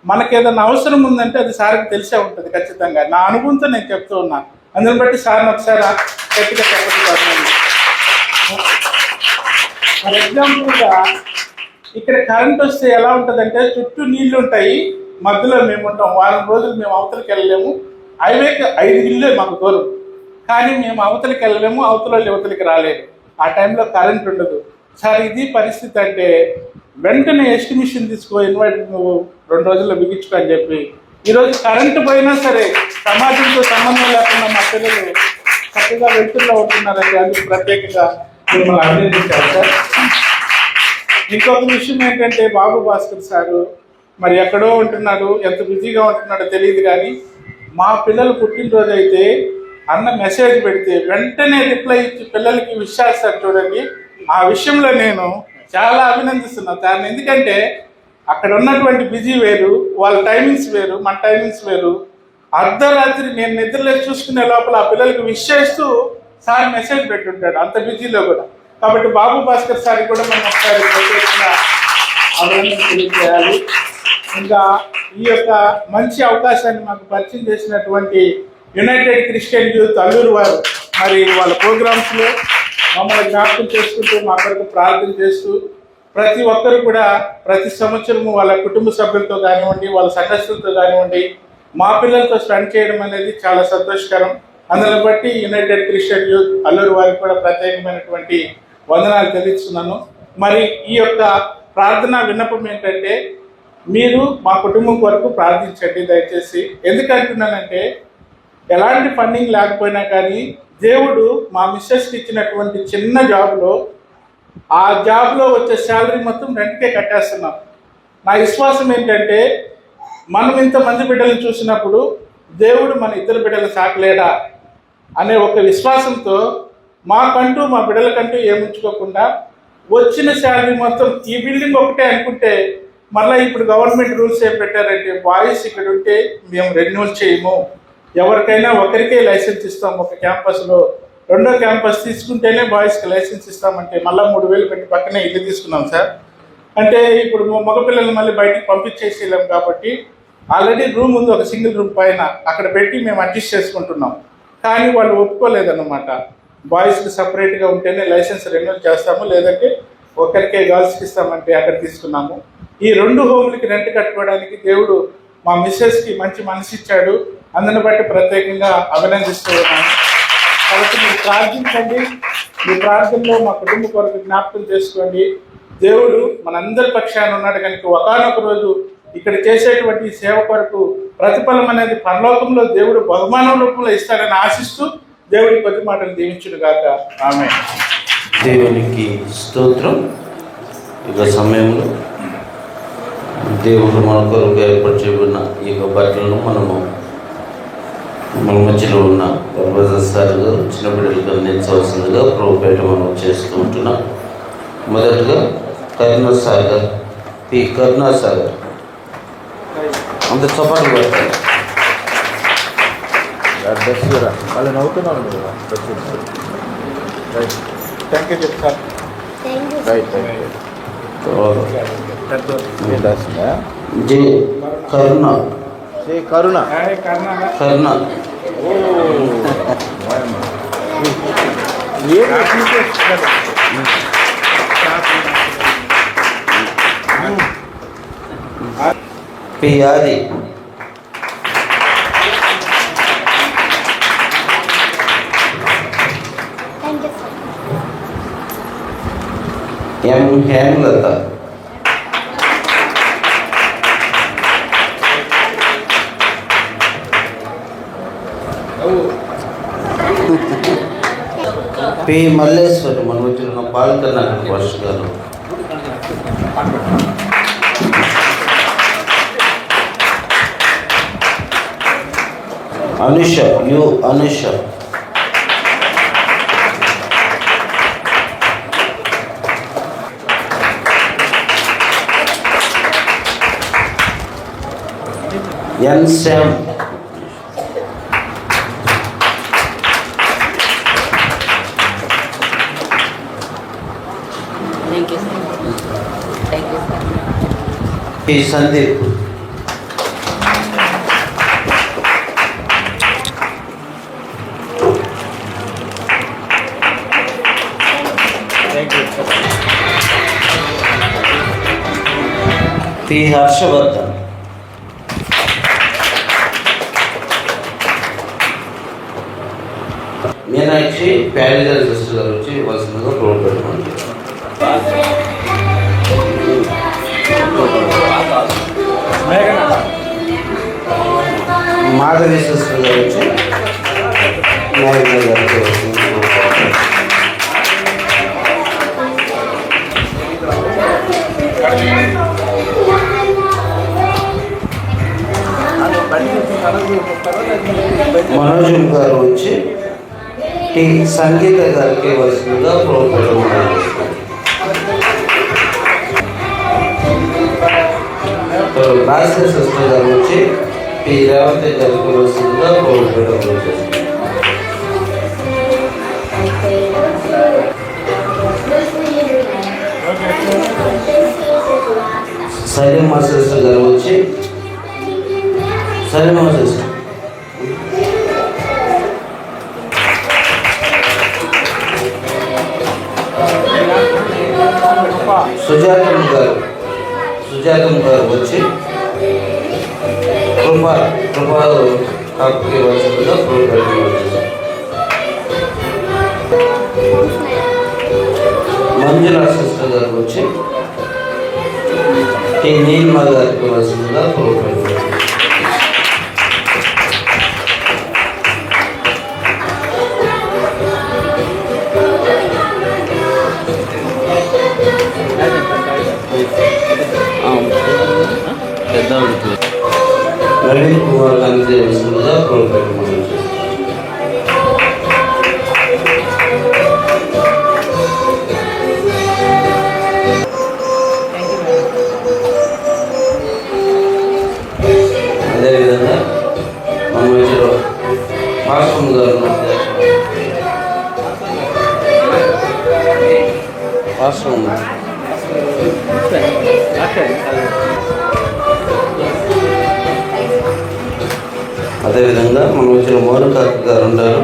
మనకేదైనా అవసరం ఉందంటే అది సార్కి తెలిసే ఉంటుంది ఖచ్చితంగా. నా అనుభవంతో నేను చెప్తూ ఉన్నాను. అందుని బట్టి సార్ని ఒకసారి గట్టిగా చెప్పడం. ఫర్ ఎగ్జాంపుల్గా ఇక్కడ కరెంట్ వస్తే ఎలా ఉంటుందంటే చుట్టూ నీళ్లు ఉంటాయి, మధ్యలో మేము ఉంటాం. వారం రోజులు మేము అవతలకి వెళ్ళలేము, హైవేకి 5 ఇళ్ళే మాకు దూరం, కానీ మేము అవతలకి వెళ్ళలేము, అవతల యువతలకి రాలేము. ఆ టైంలో కరెంట్ ఉండదు. సార్ ఇది పరిస్థితి అంటే వెంటనే ఎస్టిమేషన్ తీసుకో, ఇన్వర్టర్ నువ్వు 2 రోజుల్లో బిగించుకో అని చెప్పి ఈరోజు కరెంటు పోయినా సరే సమాజంతో సంబంధం లేకుండా మా పిల్లలు చక్కగా వెళ్తుల్లో ఉంటున్నారంటే అందుకు ప్రత్యేకంగా మిమ్మల్ని అభినందించారు సార్. ఇంకొక విషయం ఏంటంటే బాబు భాస్కర్ సారు మరి ఎక్కడో ఉంటున్నాడు, ఎంత బిజీగా ఉంటున్నాడో తెలియదు, కానీ మా పిల్లలు పుట్టినరోజు అయితే అన్న మెసేజ్ పెడితే వెంటనే రిప్లై ఇచ్చి పిల్లలకి విషయాలు సార్ చూడండి. ఆ విషయంలో నేను చాలా అభినందిస్తున్నాను సార్. ఎందుకంటే అక్కడ ఉన్నటువంటి బిజీ వేరు, వాళ్ళ టైమింగ్స్ వేరు, మన టైమింగ్స్ వేరు. అర్ధరాత్రి నేను నిద్రలేసి చూసుకునే లోపల ఆ పిల్లలకి విష్ చేస్తూ సార్ మెసేజ్ పెట్టుంటాడు, అంత బిజీలో కూడా. కాబట్టి బాబు భాస్కర్ సార్ కూడా మనం ఒకసారి ప్రత్యేకంగా అభినందన తెలియజేయాలి. ఇంకా ఈ యొక్క మంచి అవకాశాన్ని మాకు పరిచయం చేసినటువంటి యునైటెడ్ క్రిస్టియన్ యూత్ అల్లూరు వారు మరి వాళ్ళ ప్రోగ్రామ్స్లో మమ్మల్ని జ్ఞాపకం చేసుకుంటూ మా కొరకు ప్రార్థన చేస్తూ ప్రతి ఒక్కరు కూడా ప్రతి సంవత్సరము వాళ్ళ కుటుంబ సభ్యులతో కానివ్వండి, వాళ్ళ సంఘస్థులతో కానివ్వండి, మా పిల్లలతో స్పెండ్ చేయడం అనేది చాలా సంతోషకరం. అందుని బట్టి యునైటెడ్ క్రిస్టియన్ యూత్ అల్లూరు వారికి కూడా ప్రత్యేకమైనటువంటి వందనాలు తెలుస్తున్నాను. మరి ఈ యొక్క ప్రార్థన విన్నపం ఏంటంటే మీరు మా కుటుంబం కొరకు ప్రార్థించండి దయచేసి. ఎందుకంటున్నానంటే ఎలాంటి ఫండింగ్ లేకపోయినా కానీ దేవుడు మా మిస్సెస్కి ఇచ్చినటువంటి చిన్న జాబ్లో ఆ జాబ్లో వచ్చే శాలరీ మొత్తం రెంట్కే కట్టేస్తున్నాం. నా విశ్వాసం ఏంటంటే మనం ఇంతమంది బిడ్డలను చూసినప్పుడు దేవుడు మన 2 బిడ్డలు సాకలేడా అనే ఒక విశ్వాసంతో మాకంటూ మా బిడ్డలకంటూ ఏముంచుకోకుండా వచ్చిన శాలరీ మొత్తం ఈ బిల్డింగ్ ఒకటే అనుకుంటే మళ్ళీ ఇప్పుడు గవర్నమెంట్ రూల్స్ ఏం పెట్టారంటే బాయ్స్ ఇక్కడ ఉంటే మేము రెన్యూవల్ చేయము, ఎవరికైనా ఒకరికే లైసెన్స్ ఇస్తాం ఒక క్యాంపస్లో, 2వ క్యాంపస్ తీసుకుంటేనే బాయ్స్కి లైసెన్స్ ఇస్తామంటే మళ్ళీ 3,000 పెట్టి పక్కనే ఇల్లు తీసుకున్నాం సార్. అంటే ఇప్పుడు మగపిల్లలు మళ్ళీ బయటికి పంపించేసేయలేం కాబట్టి ఆల్రెడీ రూమ్ ఉంది, ఒక సింగిల్ రూమ్ పైన అక్కడ పెట్టి మేము అడ్జస్ట్ చేసుకుంటున్నాం. కానీ వాళ్ళు ఒప్పుకోలేదన్నమాట. బాయ్స్కి సపరేట్గా ఉంటేనే లైసెన్స్ రెన్యూవల్ చేస్తాము, లేదంటే ఒకరికే గర్ల్స్కి ఇస్తామంటే అక్కడ తీసుకున్నాము. ఈ 2 హోమ్లకి రెంట్ కట్టుకోవడానికి దేవుడు మా మిస్సెస్కి మంచి మనసు ఇచ్చాడు. అందుని బట్టి ప్రత్యేకంగా అభినందిస్తూ ఉన్నాను. కాబట్టి మీరు ప్రార్థించండి, మీ ప్రార్థనలో మా కుటుంబ కొరకు జ్ఞాపకం చేసుకోండి. దేవుడు మనందరి పక్షాన ఉన్నాడు కనుక ఒకానొక రోజు ఇక్కడ చేసేటువంటి సేవ కొరకు ప్రతిఫలం అనేది పరలోకంలో దేవుడు బహుమానం రూపంలో ఇస్తాడని ఆశిస్తూ దేవుడి కొద్ది మాటలు దీవించును గాక. ఆమేన్. దేవునికి స్తోత్రం. ఈ సమయంలో దేవుడు మన కొరకు ఏర్పరచబడిన ఈ యొక్క బట్టలను మనము మన మధ్యలో ఉన్న వరప్రసాద్ సార్ చిన్న బిడ్డలకు అందించవలసిందిగా ప్రభుపేట మనం చేస్తూ ఉంటున్నాం. మొదటగా కరుణాసాగర్, పి కరుణాసాగర్. అంత చపాటు పడతాయి. వాళ్ళు నవ్వుతున్నారు థ్యాంక్ యూ చెప్తారు రైట్ జే కరుణ, జై కరుణ. కరుణ పి ఆది, ఎం హేమలత, పి మల్లేశ్వరి, మన వచ్చిన పాల్కర్ణాటక భాష గారు. Anusha, U Anusha, N Shyam, P Sandeep, P Harshavardhan, Meenakshi, ప్యారిజల్ సిస్టర్ గారు వచ్చి ఇవ్వాల్సిందిగా రోడ్ పెట్టమండి. మాధవి సిస్టర్ గారు వచ్చి నాయకుల గారికి మనోజ్ గారు వచ్చి టి సంగీత గారికి వస్తుందిగా ప్రోగ్రాం. భాస్కర్ సిస్టర్ గారు వచ్చి పి రేవంత్ గారికి వస్తుందిగా ప్రోగ్రాం. సలీమా సిస్టర్ గారు వచ్చి సలీమా సిస్టర్ సుజాతం గారు వచ్చి కృపా కాకి వచ్చిందిగా ప్రోగ్రాం. మంజుల సిస్టర్ గారు వచ్చి టి నీలిమ గారికి వచ్చిందిగా ప్రోగ్రాం. నవీన్ కుమార్ గాంధీ వస్తుందిగా ప్రోగ్రాం. అదేవిధంగా మన మధ్యలో భాస్కర్ గారు అదేవిధంగా మన వచ్చిన మౌనిక గారు ఉన్నారు.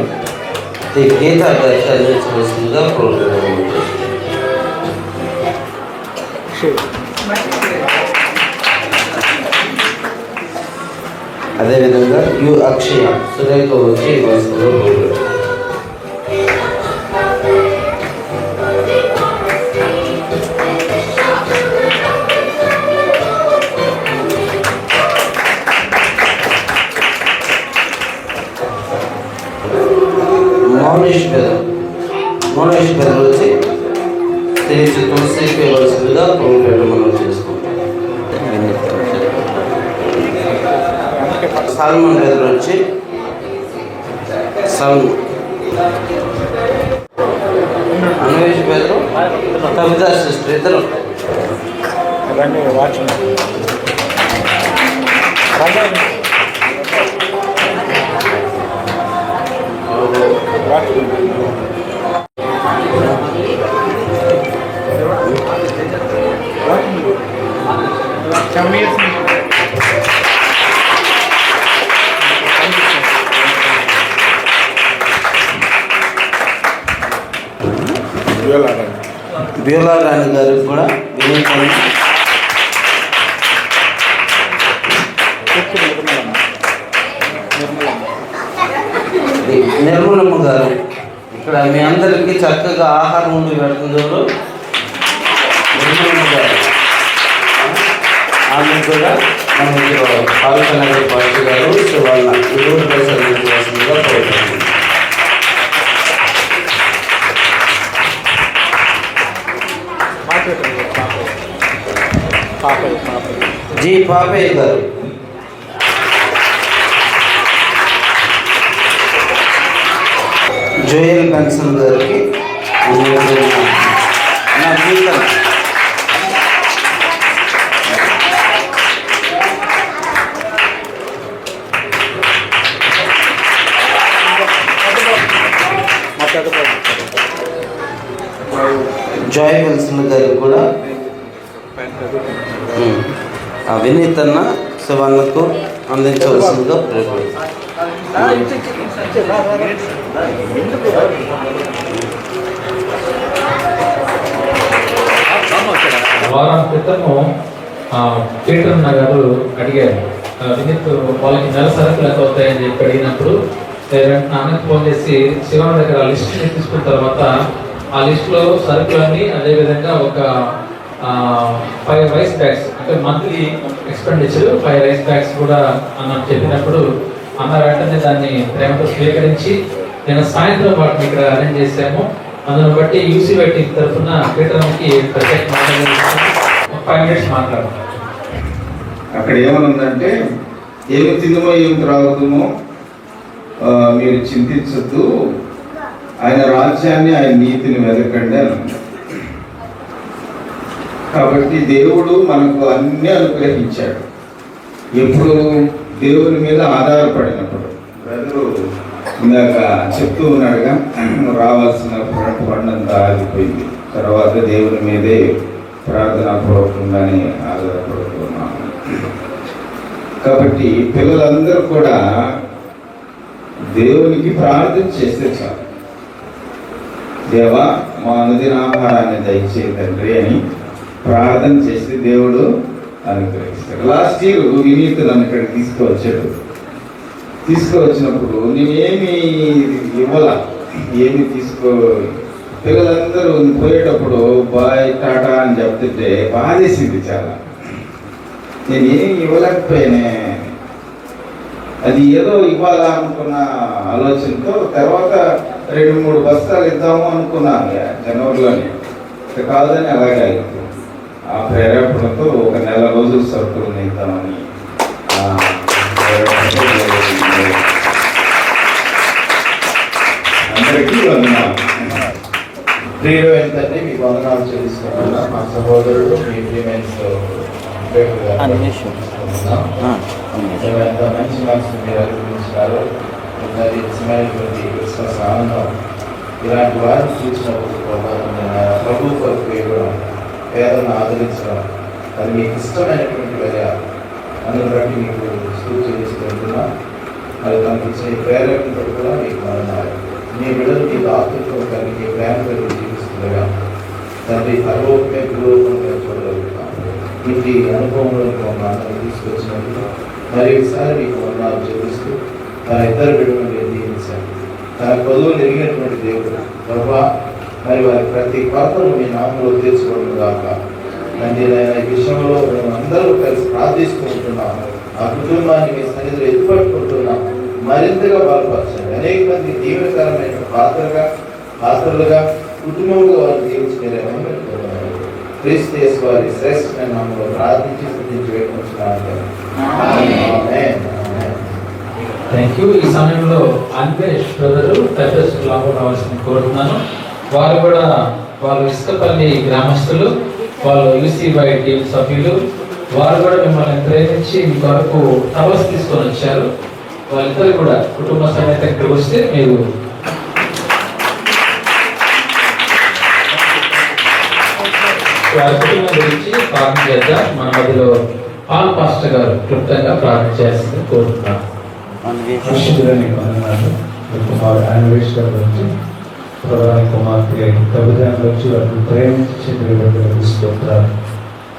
ఈ గీతా గారికి అందించవలసిందిగా ప్రోగ్రాం. అదేవిధంగా యు అక్షయ సురేఖ వచ్చి ఇవ్వాల్సిందిగా ప్రోగ్రాం. మౌనేష్ పెద్దలు వచ్చి తిరిగి తులసికి ఇవ్వాల్సిందిగా ప్రోగ్రాం మనం చేసుకుంటాం. సల్మాన్ పెద్దలు వచ్చి అన్వేష్ పెద్దలు కవితా సిస్టర్ ఇద్దరు. రండి వాచ్మెన్ బ్యూలా రాణి గారికి కూడా వినూత్నంగా నిర్మలమ్మ గారు ఇక్కడ మీ అందరికీ చక్కగా ఆహారం ఉండి పెడుతున్నారు. నిర్మలమ్మ గారు ఆమె కూడా మనకి పాల్గొనగర్ పార్టీ గారు వాళ్ళ ఇరువురు ప్రజలుగా కోరుతున్నాను. జీ పాపయ్య గారు, జోయల్ పెన్షన్ గారికి నా గీతం జాయ్ పెన్షన్ గారికి కూడా వినీతన్న శివన్నకు అందించవలసిందిగా వారం క్రితము పీటరన్న గారు అడిగారు, వినీత్ వాళ్ళకి నెల సరుకులు ఎంత అవుతాయని చెప్పి అడిగినప్పుడు నాన్నకి ఫోన్ చేసి శివన్న దగ్గర లిస్ట్ తీసుకున్న తర్వాత ఆ లిస్టులో సరుకులన్నీ అదేవిధంగా ఒక 5 రైస్ బ్యాగ్స్ అంటే మంత్లీ ఎక్స్పెండిచర్ 5 రైస్ బ్యాగ్స్ కూడా అన్నట్టు చెప్పినప్పుడు అన్న వెంటనే దాన్ని ప్రేమతో స్వీకరించి నేను సాయంత్రం వాటిని ఇక్కడ అరేంజ్ చేశాము. అందును బట్టి యూసీ వెట్టింగ్ తరఫున పీటర్కి ప్రత్యేక మాట్లాడారు. 5 minutes మాట్లాడారు. అక్కడ ఏమనుందంటే ఏమి తిందుమో ఏమి త్రాగుతామో మీరు చింతించద్దు, ఆయన రాజ్యాన్ని ఆయన నీతిని వెతకండి అని. కాబట్టి దేవుడు మనకు అన్నీ అనుగ్రహించాడు. ఎప్పుడు దేవుని మీద ఆధారపడినప్పుడు. బ్రదరు ఇందాక చెప్తూ ఉన్నాడుగా, రావాల్సిన పండంతా ఆగిపోయింది, తర్వాత దేవుని మీదే ప్రార్థనాపూర్వకంగానే ఆధారపడుతున్నాము. కాబట్టి పిల్లలందరూ కూడా దేవునికి ప్రార్థన చేస్తే చాలు. దేవా మా అనుదినాహారాన్ని దయచేయి తండ్రి అని ప్రార్థన చేసి దేవుడు అనుగ్రహిస్తాడు. లాస్ట్ ఇయర్ వినీత్ నన్ను ఇక్కడికి తీసుకువచ్చినప్పుడు నేనేమి ఇవ్వాల, ఏమి పిల్లలందరూ పోయేటప్పుడు బాయ్ టాటా అని చెప్తుంటే బాధేసింది చాలా. నేనేమి ఇవ్వలేకపోయానే, అది ఏదో ఇవ్వాలా అనుకున్న ఆలోచనతో తర్వాత 2-3 బస్తాలు ఇద్దాము అనుకున్నాను జనవరిలోనే. కాదని అలాగే అయిపోయింది. ఆ ప్రేరేపణతో ఒక నెల రోజులు సరుకులు ఇద్దామని అందరికీ వందనాలు. ప్రియులు ఏంటంటే మీకు వందనాలు చెల్లిస్తున్నా. మా సహోదరుడు మీ ప్రియమైన ఎంత మంచి మనసు మీరు అభివృద్ధించినారో, క్రిస్మస్ ఆనందం ఇలాంటి వారిని చూసినప్పుడు ప్రభు కొరకు ఇవ్వడం, పేదలను ఆదరించడం, అది మీకు ఇష్టమైనటువంటి వేరే అందుని బట్టి మీకు స్తోత్రం చేసుకుంటున్నా. మరి తనకు ఇచ్చిన ప్రేరేపణతో కూడా మీకు వందనాలు. మీ బిడ్డలు మీకు ఆత్మతో కలిగి ప్రేమ కలిగి జీవిస్తుండగా తండ్రి పరలోకమే పూర్వకంగా చూడగలుగుతాం. ఇంటి అనుభవంలోకి మమ్మల్ని తీసుకొచ్చినందుకు మరి ఈసారి మీకు వందనాలు చెల్లిస్తూ తన ఇద్దరు బిడ్డలను మీరు దీవించారు. తన కొలువులు ఎరిగినటువంటి దేవుడు ప్రభా, మరి వారి ప్రతి కొరతను మీ నామంలో తీర్చుకోవడం కాక తండ్రి ఈ విషయంలో మేము అందరూ కలిసి ప్రార్థిస్తూ ఉంటున్నాము. ఆ కుటుంబాన్ని మీ సన్నిధిలో ఎత్తుపట్టుకుంటున్నాం. మరింతగా బలపరచండి. అనేక మంది దీవెనకరమైన పాత్రలుగా కుటుంబంలో వారిని దీవించుకునేమని పెట్టుకున్నారు. క్రీస్తు యేసు వారి శ్రేష్టమైన నామంలో ప్రార్థించి స్తుతించి వేడుకుంటున్నాను. Thank you. ఈ సమయంలో అన్వేష్ బ్రదరు లాభం రావాల్సింది కోరుతున్నాను. వారు కూడా వాళ్ళు ఇసుకపల్లి గ్రామస్తులు, వాళ్ళు యూసీవై టీం సభ్యులు, వారు కూడా మిమ్మల్ని ప్రేమించి మీ కొరకు టవర్స్ తీసుకొని వచ్చారు. వాళ్ళిద్దరు కూడా కుటుంబ సమేత ఇక్కడికి వస్తే మీరు వారి కుటుంబం గురించి ప్రార్థన చేద్దాం. మన మధ్యలో పాల్ పాస్టర్ గారు క్లుప్తంగా ప్రార్థన చేయాల్సింది కోరుతున్నాను. పరిశుద్ధులని వందనాలు. కుమార్ అన్వేష్ గారి గురించి ప్రధాని కుమార్తె కవితలు వచ్చి వారిని ప్రేమించి చెప్పిన స్తోత్రాలు.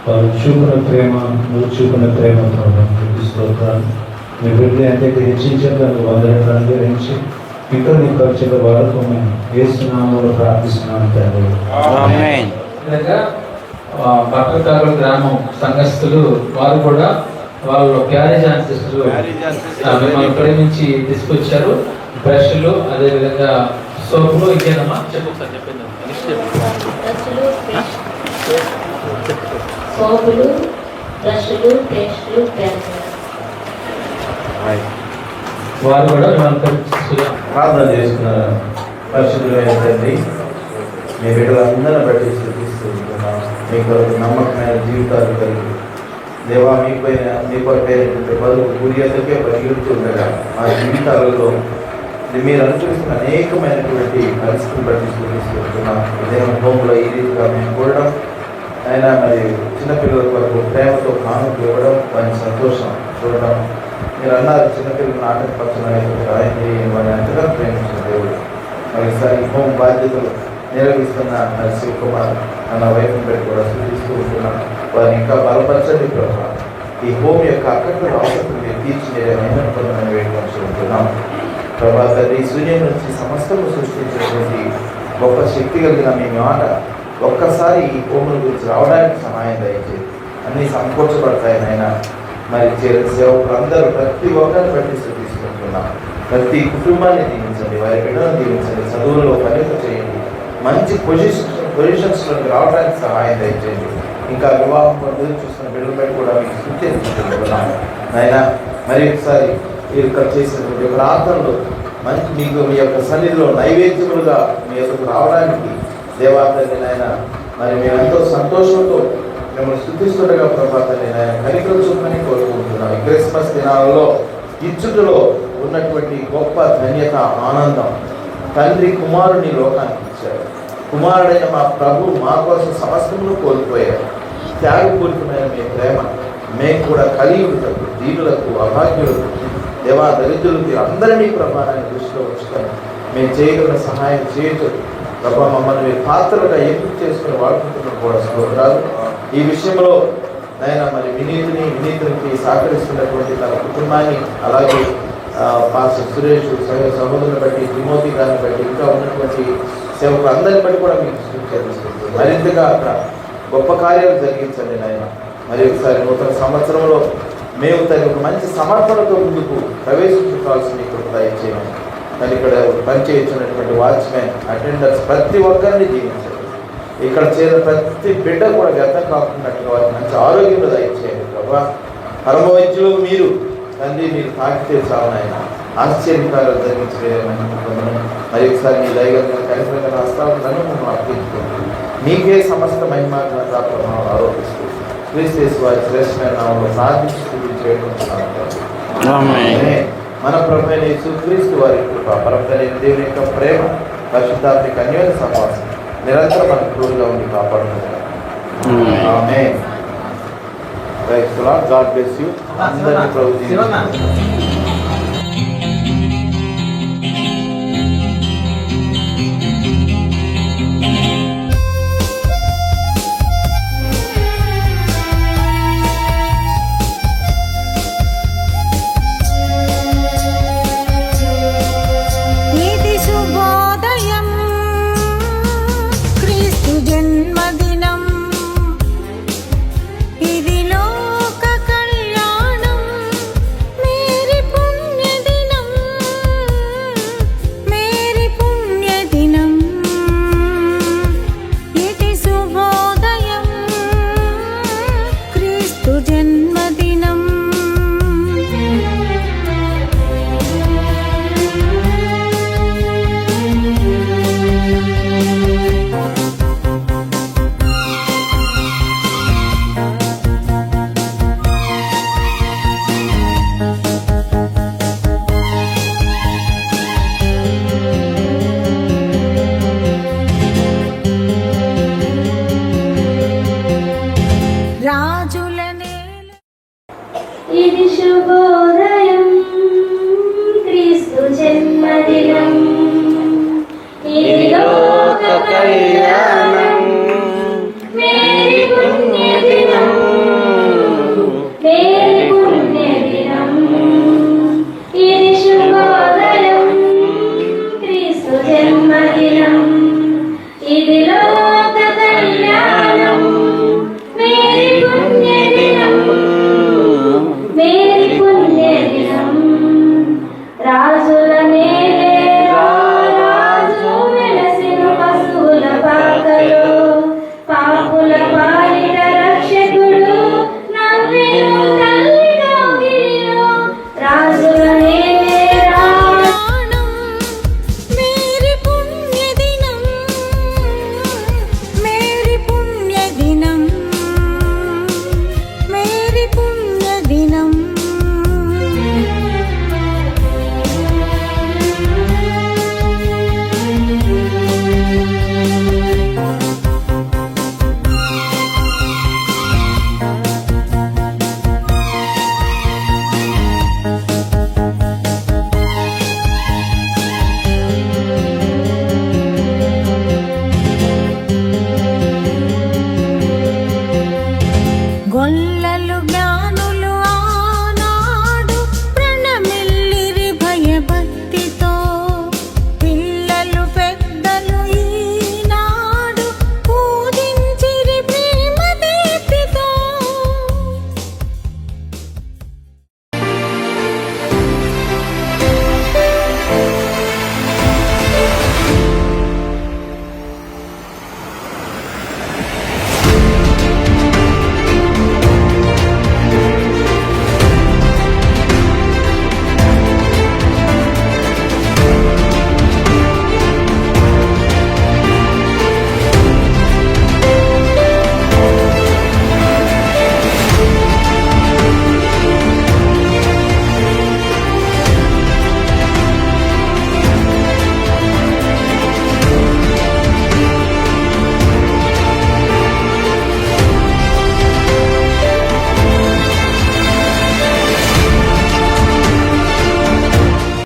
వారు చూపున ప్రేమ, నువ్వు చూపున ప్రేమ ప్రభావం స్తోత్రాలు. మీ బిడ్డ అంటే హెచ్చించేందుకు వందలను గ్రహించి ఇంకా నీ ఖర్చుల వాడుకోమని వేస్తున్నాము ప్రార్థిస్తున్నాను తండ్రి. బట్టకారు గ్రామం సంఘస్థులు వారు కూడా వాళ్ళు క్యారేజ్ అండ్ సిస్టర్ మిమ్మల్ని ప్రేమించి తీసుకొచ్చారు. బ్రష్లు, అదేవిధంగా సోపులు, ఇంకేనమ్మా చెప్పండి. సోపులు, బ్రష్లు, పేస్టులు, వారు కూడా మిమ్మల్ని ప్రార్థన చేసుకున్నారు. పరిశుద్ధులైన తండ్రి, మీ బిడ్డలందరినీ బట్టి స్థుతిస్తున్నాం. మీ కొరకు నమ్మకమైన జీవితాలు కలిగి దేవా మీ కొరకైనటువంటి బరువు గురి ఎదుకే పరిగెడుతుండగా ఆ జీవితాలలో మీరు అనుసరిస్తున్న అనేకమైనటువంటి పరిస్థితులు బట్టి స్థుతిస్తున్నాం. దేవుని హోంలో ఈ రీతిగా మేము కూడడం, అయినా మరి చిన్నపిల్లల కొరకు ప్రేమతో కానుక ఇవ్వడం, వారి సంతోషం చూడడం. మీరు అన్నారు చిన్నపిల్లలను ఆటంకపరచడానికి వారిని ఎంతగా ప్రేమించిన దేవుడు. మరి ఈ హోం బాధ్యతలు నిర్వహిస్తున్న శివకుమార్ అన్న వైపుని పెట్టి కూడా సూచిస్తూ ఉంటున్నాం. వారిని ఇంకా బలపరచండి ప్రభావ. ఈ హోం యొక్క అక్కడికి అవసరం మీరు తీర్చి నేను వేడుకొని ఉంటున్నాం ప్రభా. తండ్రి, శూన్యం నుంచి సమస్తము సృష్టించినటువంటి గొప్ప శక్తి కలిగిన మీ మాట ఒక్కసారి ఈ హోముల గురించి రావడానికి సహాయం దయచేది. అన్నీ సమకూర్చబడతాయి నాయన. మరి సేవకులు అందరూ ప్రతి ఒక్కరిని బట్టి సృష్టిస్తుంటున్నాం. ప్రతి కుటుంబాన్ని దీవించండి, వారి బిడ్డలను దీవించండి, చదువుల్లో పరిణత చేయండి, మంచి పొజిషన్స్లోకి రావడానికి సహాయం దయచేయండి. ఇంకా వివాహం పొందుకు చూస్తున్న బిడ్డలు బట్టి కూడా మీకు సూచించుకుంటున్నాము నాయన. మరి ఒకసారి మీరు ఇక్కడ చేసినటువంటి ప్రార్థనలు మంచి మీకు మీ యొక్క సన్నిధిలో నైవేద్యములుగా మీ యొక్కకు రావడానికి దేవాతని నాయన మరి మేము ఎంతో సంతోషంతో మిమ్మల్ని స్తుతిస్తుండగా ప్రభాతాన్ని నాయన కనికరం చూపని కోరుకుంటున్నాం. ఈ క్రిస్మస్ దినాలలో ఇచ్చుటలో ఉన్నటువంటి గొప్ప ధన్యత, ఆనందం. తండ్రి కుమారుని లోకానికి ఇచ్చారు. కుమారుడైన మా ప్రభు మా కోసం సమస్తమును కోల్పోయారు. త్యాగపూరితమైన మీ ప్రేమ మేము కూడా కలిగి ఉంటాము. దీనులకు, అభాగ్యులకు, దేవా దరిద్రులకి అందరినీ ప్రభావాన్ని దృష్టిలో ఉంచుకొని మేము చేయగలిగిన సహాయం చేయటం ప్రభా మమ్మల్ని మీరు పాత్రలుగా ఎంపిక చేసుకుని వాడుకుంటున్న కూడా స్తోత్రాలు. ఈ విషయంలో నాయన మరి వినీతునికి సహకరిస్తున్నటువంటి తన కుటుంబాన్ని, అలాగే పాస్టర్ సురేష్ సహోదరుని బట్టి, తిమోతి గారిని బట్టి, ఇంకా ఉన్నటువంటి సేవకులు అందరిని బట్టి కూడా మీకు సూచిస్తుంది. మరింతగా అక్కడ గొప్ప కార్యాలు జరిగించండి నాయన. మరి ఒకసారి నూతన సంవత్సరంలో మేము తన ఒక మంచి సమర్పణతో ముందుకు ప్రవేశించుకోవాల్సింది ఇక్కడ దయచేయమని. కానీ ఇక్కడ పనిచేయించినటువంటి వాచ్మెన్, అటెండర్స్ ప్రతి ఒక్కరిని జీవించండి. ఇక్కడ చేరిన ప్రతి బిడ్డ కూడా వ్యర్థం కాకున్నట్టుగా వారికి మంచి ఆరోగ్యంలో దయచేయండి ప్రభా. పరమ వైద్యులు మీరు తండ్రి, మీరు తాకితే చాలనైనా ఆశ్చర్యకారాలు జరిగించలేమని మరి ఒకసారి మీ దైవంగా కనిపంగా రాస్తాను మనం అర్థించుకోండి. మీకే సమస్త మహిమ ప్రభావం ఆరోపిస్తూ క్రీస్తు వారి శ్రేష్టమైన నామంలో సాధించి మన ప్రభువైన యేసుక్రీస్తు వారి కృప, పరమతండ్రి దేవుని యొక్క ప్రేమ, పరిశుద్ధాత్మ అన్యోన్య సహవాసం నిరంతరం మనకు తోడుగా ఉండి కాపాడుతుంది. ఆమేన్. Praise the Lord. God bless you. అందరినీ ప్రభు దీవించును. ఇది